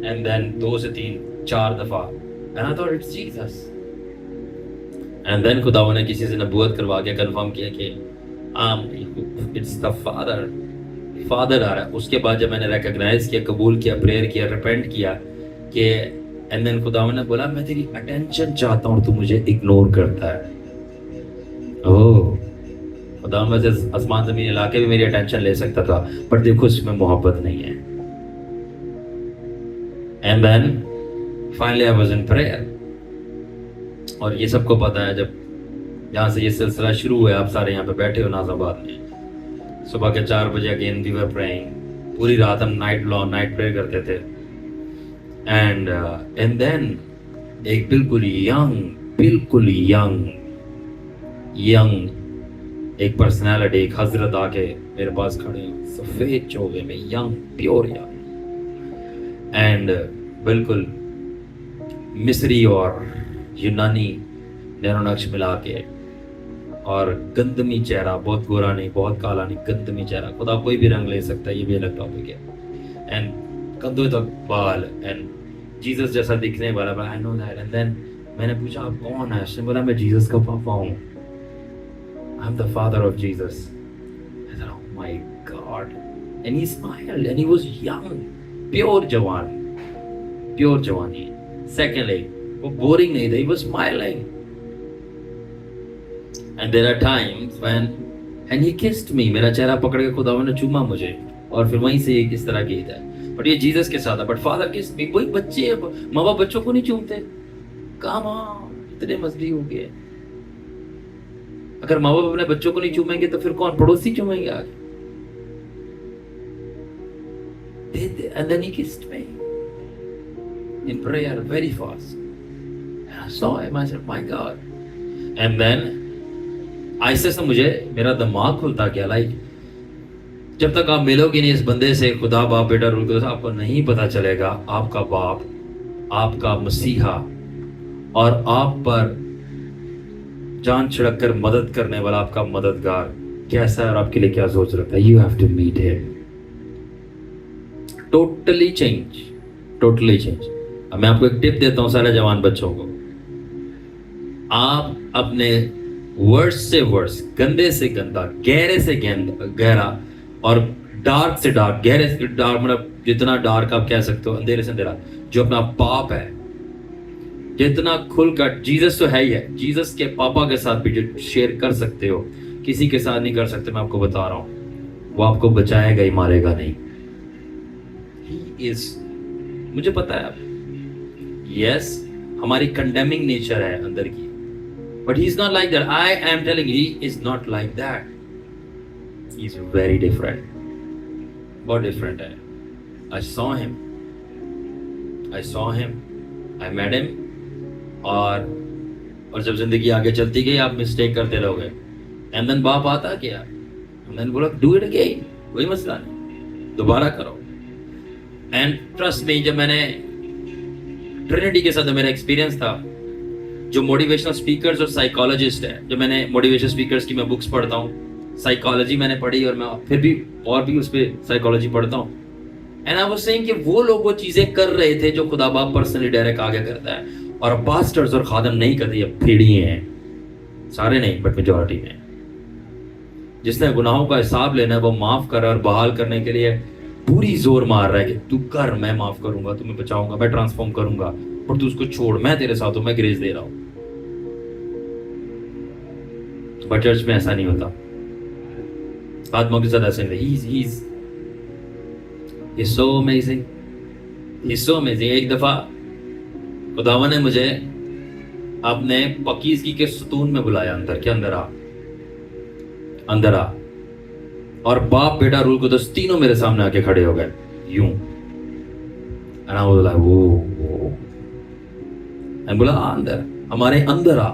Speaker 1: and then 2 से 3 4 दफा, and I thought it's Jesus. And then खुदावन ने किसी से नबूवत करवा के कंफर्म किया कि इट्स द फादर आ रहा है। उसके बाद जब मैंने रिकॉग्नाइज किया, कबूल किया, प्रेयर किया, रिपेंट किया कि, एंड देन खुदावन ने बोला मैं तेरी अटेंशन चाहता हूँ, तू मुझे इग्नोर करता है। ओह, खुदावन वैसे आसमान जमीन इलाके भी मेरी अटेंशन ले सकता था, पर देखो इसमें मोहब्बत नहीं है। And then finally I was in prayer, और ये सबको पता है, जब यहाँ से ये सिलसिला शुरू हुआ, आप सारे यहाँ पे बैठे हो नाजाबाद में, सुबह के 4 बजे अगेन वी वर प्रेइंग, पूरी रात हम नाइट प्रेयर करते थे। एंड देन एक बिल्कुल यंग एक पर्सनालिटी, एक हजरत आके मेरे पास खड़े, सफेद चोगे में, यंग, प्योर यंग, एंड बिल्कुल मिस्री और यूनानी नैनोनक्श मिला के, और गंदमी चेहरा, बहुत गोरा नहीं बहुत काला नहीं, गंदमी चेहरा, खुदा कोई भी रंग ले सकता है, ये भी अलग टॉपिक है। एंड कंधों तक बाल, एंड जीसस जैसा दिखने वाला, I know that. And then मैंने पूछा आप कौन है? उसने बोला मैं जीसस का पापा हूँ, I am the father of Jesus. Oh my God. And he smiled and he was young, pure जवान, प्योर जवानी। सेकेंडली वो बोरिंग नहीं था, he was smiling. And there are times when and he kissed me, मेरा चेहरा पकड़ के खुदावन ने चूमा मुझे, और फिर वहीं से एक इस तरह गीत है। बट ये जीसस के साथ है। बट फादर किस मी, वही बच्चे, माँ बाप बच्चों को नहीं चूमते, कहाँ माँ इतने मजबी हो गए। अगर माँ बाप अपने बच्चों को नहीं चूमेंगे तो फिर कौन? पड़ोसी चूमेंगे आगे। And then he kissed me in prayer very fast. And I saw him, I said, my God. And then ऐसे से मुझे मेरा दिमाग खुलता गया, लाइक जब तक आप मिलोगे नहीं इस बंदे से, खुदा बाप बेटा रूह कुद्दूस, आपको नहीं पता चलेगा आपका बाप, आपका मसीहा, और आप पर जान छिड़क कर मदद करने वाला आपका मददगार कैसा है और आपके लिए क्या सोच रखता है। You have to meet him. Totally change, totally change. अब मैं आपको एक टिप देता हूं सारे जवान बच्चों को, आप अपने वर्स से वर्स, गंदे से गंदा, गहरे से गहरा, और डार्क से डार्क, गहरे से डार्क, मतलब जितना डार्क आप कह सकते हो, अंधेरे से अंधेरा, जो अपना पाप है, जितना खुलकर, जीसस तो है ही है, जीसस के पापा के साथ भी जो शेयर कर सकते हो, किसी के साथ नहीं कर सकते, मैं आपको बता रहा हूं, वो आपको बचाएगा ही, मारेगा नहीं। He is, मुझे पता है, यस हमारी कंडेमिंग नेचर है अंदर की, but he is not like that. I am telling you, he is not like that. He is very different. बहुत different है। I saw him. I met him. और जब जिंदगी आगे चलती गई, आप मिस्टेक करते रहोगे। And then बाप आता क्या? And then बोला do it again. कोई मसला नहीं, दोबारा करो। And trust me, जब मैंने ट्रिनिटी के साथ जो मेरा एक्सपीरियंस था, जो मोटिवेशनल स्पीकर्स और साइकोलॉजिस्ट है, जो मैंने मोटिवेशनल स्पीकर्स की मैं बुक्स पढ़ता हूँ, साइकोलॉजी मैंने पढ़ी, और मैं फिर भी और भी उस पर साइकोलॉजी पढ़ता हूँ। एंड आई वाज सेइंग कि वो लोग वो चीजें कर रहे थे जो खुदा बाप पर्सनली डायरेक्ट आगे करता है, और पास्टर्स और खादम नहीं करते। ये भेड़िए हैं, सारे नहीं बट मेजॉरिटी में। जिसने गुनाहों का हिसाब लेना है वो माफ कर और बहाल करने के लिए पूरी जोर मार रहा है कि तू कर, मैं माफ करूंगा, तुम्हें बचाऊंगा, मैं ट्रांसफॉर्म करूंगा, और तू उसको छोड़, मैं तेरे साथ हूं, मैं ग्रेस दे रहा हूं। बट चर्च में ऐसा नहीं होता, आत्मा के साथ ऐसे नहीं। He's so amazing, he's so amazing। एक दफा खुदावा ने मुझे अपने पकीज़गी के सतून में बुलाया, अंदर के अंदर आ, और बाप बेटा रूह कुद्दूस तीनों मेरे सामने आके खड़े हो गए यूं। And I was like, वो बोला अंदर, हमारे अंदर आ।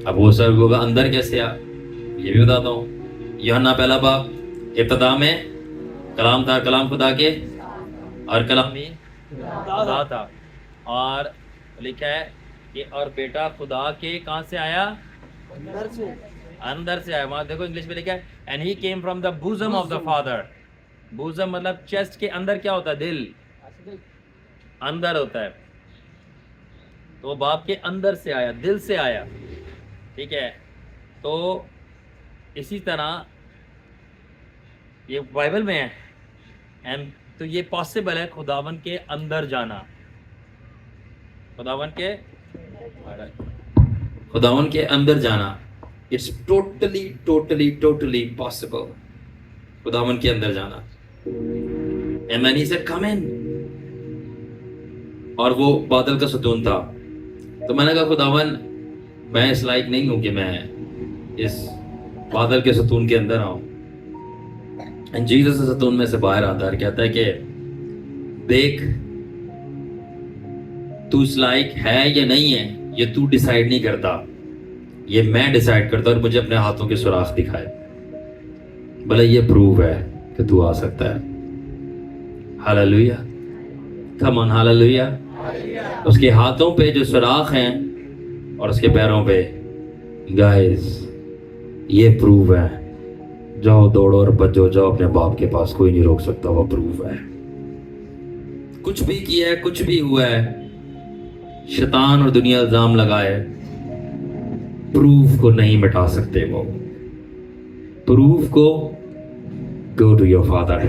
Speaker 1: अब वो सर होगा अंदर कैसे आ, ये भी बताता हूँ। यूहन्ना पहला बाब, इब्तिदा में कलाम था, कलाम खुदा के, और कलाम में खुदा था, और लिखा है कि और बेटा खुदा के कहाँ से आया? अंदर से आया। वहां देखो इंग्लिश में लिखा है and he came from the bosom of the father. Bosom मतलब चेस्ट के अंदर क्या होता है? दिल अंदर होता है, तो बाप के अंदर से आया, दिल से आया, ठीक है। तो इसी तरह ये बाइबल में है, एंड तो ये पॉसिबल है खुदावन के अंदर जाना, खुदावन के अंदर जाना। इट्स टोटली पॉसिबल खुदावन के अंदर जाना। And then he said come in, और वो बादल का सतून था। तो मैंने कहा खुदावन मैं इस लायक नहीं हूं कि मैं इस बादल के सतून के अंदर आऊं। एंड जीसस इस सतून में से बाहर आता है, कहता है कि देख तू इस लायक है या नहीं है, ये तू डिसाइड नहीं करता, ये मैं डिसाइड करता हूं, और मुझे अपने हाथों के सुराख दिखाए, भले ये प्रूव है कि तू आ सकता है। Hallelujah, come on, hallelujah. उसके हाथों पे जो सुराख हैं और उसके पैरों पे, गाइस ये प्रूव है। जाओ दौड़ो और बचो, जाओ अपने बाप के पास, कोई नहीं रोक सकता, वो प्रूव है। कुछ भी किया है, कुछ भी हुआ है, शैतान और दुनिया इल्जाम लगाए, प्रूफ को नहीं मिटा सकते। वो प्रूफ को गो टू योर फादर।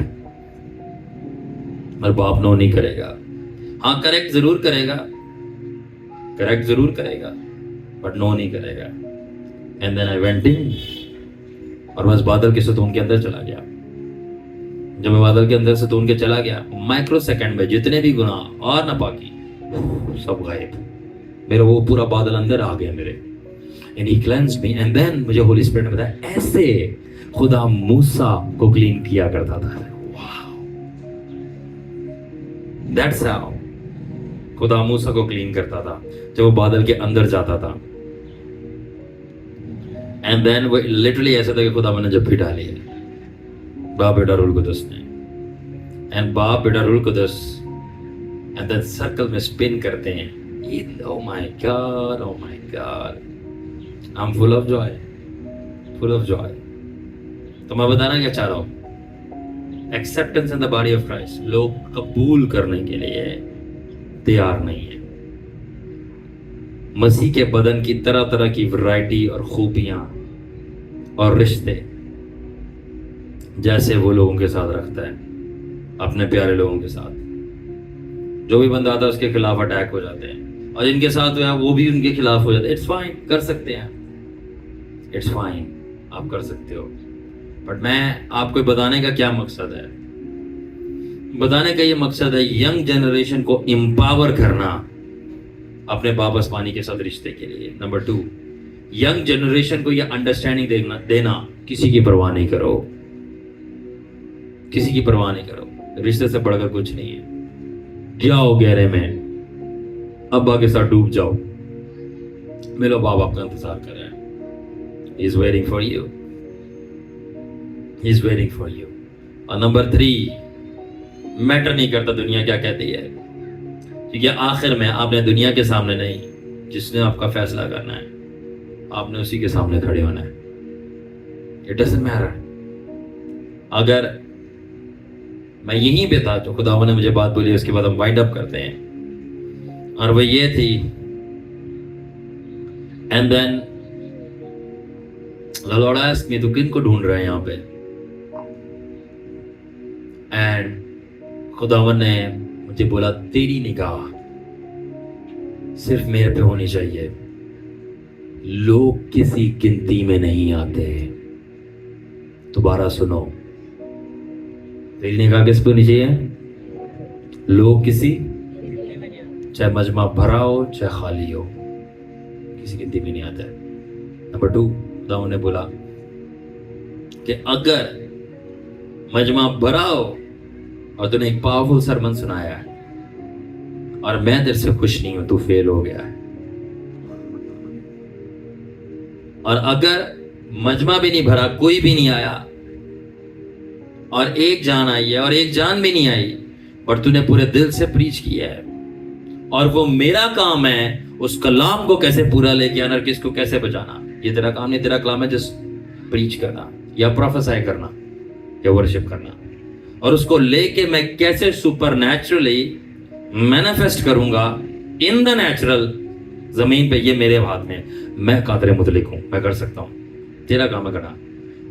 Speaker 1: और बाप नो नहीं करेगा, हाँ करेक्ट जरूर करेगा, करेक्ट जरूर करेगा, बट नो नहीं करेगा। And then I went in, और बस बादल के सतून के अंदर चला गया। जब मैं बादल के अंदर सतून के चला गया, माइक्रो सेकंड में जितने भी गुनाह और नापाकी सब गायब। मेरा वो पूरा बादल अंदर आ गया मेरे, and he cleansed me. And then मुझे होली स्पिरिट ने बताया, ऐसे खुदा मूसा को क्लीन किया करता था। That's how खुदा मूसा को क्लीन करता था जब वो बादल के अंदर जाता था। एंड देन वो लिटरली ऐसा था कि खुदा ने जब भी डाली है बाप बेटा रूल कुदस ने, एंड बाप बेटा rule Quddus, and then circle में स्पिन करते हैं। Oh my God, oh my God, I'm full of joy, full of joy। तो मैं बताना क्या चाह रहा हूँ, acceptance in the body of Christ, लोग कबूल करने के लिए तैयार नहीं है। मसीह के बदन की तरह तरह की वैरायटी और खूबियां और रिश्ते जैसे वो लोगों के साथ रखता है, अपने प्यारे लोगों के साथ, जो भी बंदा आता है उसके खिलाफ अटैक हो जाते हैं, और जिनके साथ वो भी उनके खिलाफ हो जाते हैं। इट्स फाइन, कर सकते हैं, इट्स फाइन, आप कर सकते हो। बट मैं आपको बताने का क्या मकसद है, बताने का ये मकसद है यंग जनरेशन को एम्पावर करना अपने वापस पानी के साथ रिश्ते के लिए। नंबर 2, यंग जनरेशन को ये अंडरस्टैंडिंग देना किसी की परवाह नहीं करो, किसी की परवाह नहीं करो, रिश्ते से बढ़कर कुछ नहीं है। जाओ गहरे में, अब्बा के साथ डूब जाओ, मेरा बाप आपका इंतजार कर रहा है। He is waiting for you, he is waiting for you। और नंबर 3, मैटर नहीं करता दुनिया क्या कहती है, क्योंकि आखिर में आपने दुनिया के सामने नहीं, जिसने आपका फैसला करना है आपने उसी के सामने खड़े होना है। It doesn't matter. अगर मैं यहीं पे था तो खुदा ने मुझे बात बोली, उसके बाद हम वाइंड अप करते हैं, और वो ये थी, and then the lord asked me, तू किन को ढूंढ रहा है यहाँ पे? एंड खुदावन ने मुझे बोला, तेरी निगाह सिर्फ मेरे पे होनी चाहिए, लोग किसी गिनती में नहीं आते। दोबारा सुनो, तेरी निगाह किस पे होनी चाहिए? लोग किसी, चाहे मजमा भरा हो चाहे खाली हो, किसी गिनती में नहीं आता है। नंबर 2, खुदावन ने बोला कि अगर मजमा भरा हो और तूने एक पावरफुल सरमन सुनाया है और मैं तेरे से खुश नहीं हूं, तू फेल हो गया है। और अगर मजमा भी नहीं भरा, कोई भी नहीं आया, और एक जान आई है और एक जान भी नहीं आई, और तूने पूरे दिल से प्रीच किया है, और वो मेरा काम है उस कलाम को कैसे पूरा लेके आना, किसको कैसे बचाना, ये तेरा काम नहीं। तेरा कलाम है जस्ट प्रीच करना या प्रोफेसाई करना या वर्शिप करना, और उसको लेके मैं कैसे सुपरनैचुरली मैनिफेस्ट करूंगा इन द नेचुरल जमीन पे, ये मेरे हाथ में। मैं कादर मुतलिक हूं, मैं कर सकता हूं, तेरा काम है करना।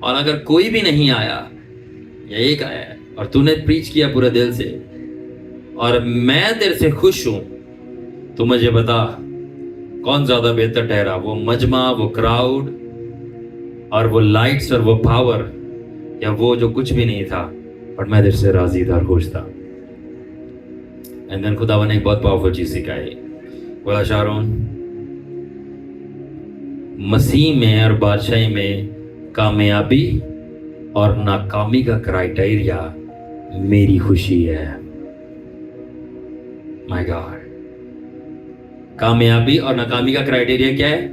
Speaker 1: और अगर कोई भी नहीं आया या एक आया है और तूने प्रीच किया पूरे दिल से और मैं तेरे से खुश हूं, तो मुझे बता कौन ज्यादा बेहतर ठहरा, वो मजमा, वो क्राउड और वो लाइट्स और वो पावर, या वो जो कुछ भी नहीं था पर मैं तेरे से राजी था और खुश था। एंड देन खुदावन ने एक बहुत पावरफुल चीज सिखाई, बोला शारोन, मसीह में और बादशाही में कामयाबी और नाकामी का क्राइटेरिया मेरी खुशी है। माय गॉड, कामयाबी और नाकामी का क्राइटेरिया क्या है?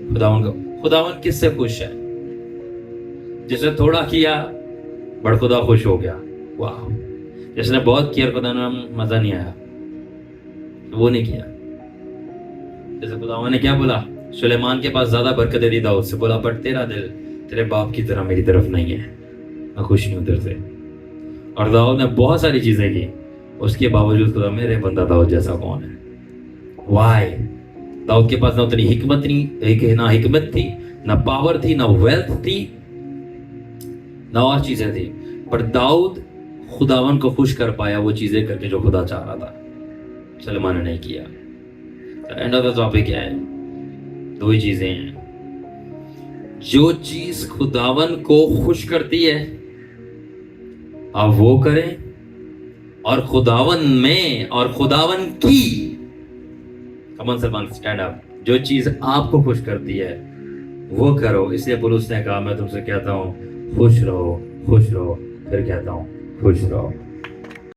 Speaker 1: खुदावन को। खुदावन किससे खुश है? जिसने थोड़ा किया बड़ खुदा खुश हो गया, वाह। जिसने बहुत किया खुदा ने मजा नहीं आया, वो नहीं किया। जैसे खुदावन ने क्या बोला, सुलेमान के पास ज्यादा बरकतें दी दाऊद से, बोला बट तेरा दिल तेरे बाप की तरह मेरी तरफ नहीं है, मैं खुश नहीं हूं तेरे से। और दाऊद ने बहुत सारी चीजें की, उसके बावजूद खुदा मेरे बंदा दाऊद जैसा कौन है। वाई? दाऊद के पास ना उतनी हिकमत नहीं, ना हिकमत थी, ना पावर थी, ना वेल्थ थी, ना और चीजें थी, पर दाऊद खुदावन को खुश कर पाया वो चीजें करके जो खुदा चाह रहा था। सुलेमान ने नहीं किया। एंड ऑफ द टॉपिक क्या है? दो ही चीजें हैं। जो चीज खुदावन को खुश करती है आप वो करें, और खुदावन में और खुदावन की, कमन सलमान स्टैंड अप, जो चीज आपको खुश करती है वो करो। इसलिए पुरुष ने कहा मैं तुमसे कहता हूं खुश रहो, खुश रहो, फिर कहता हूं खुश रहो।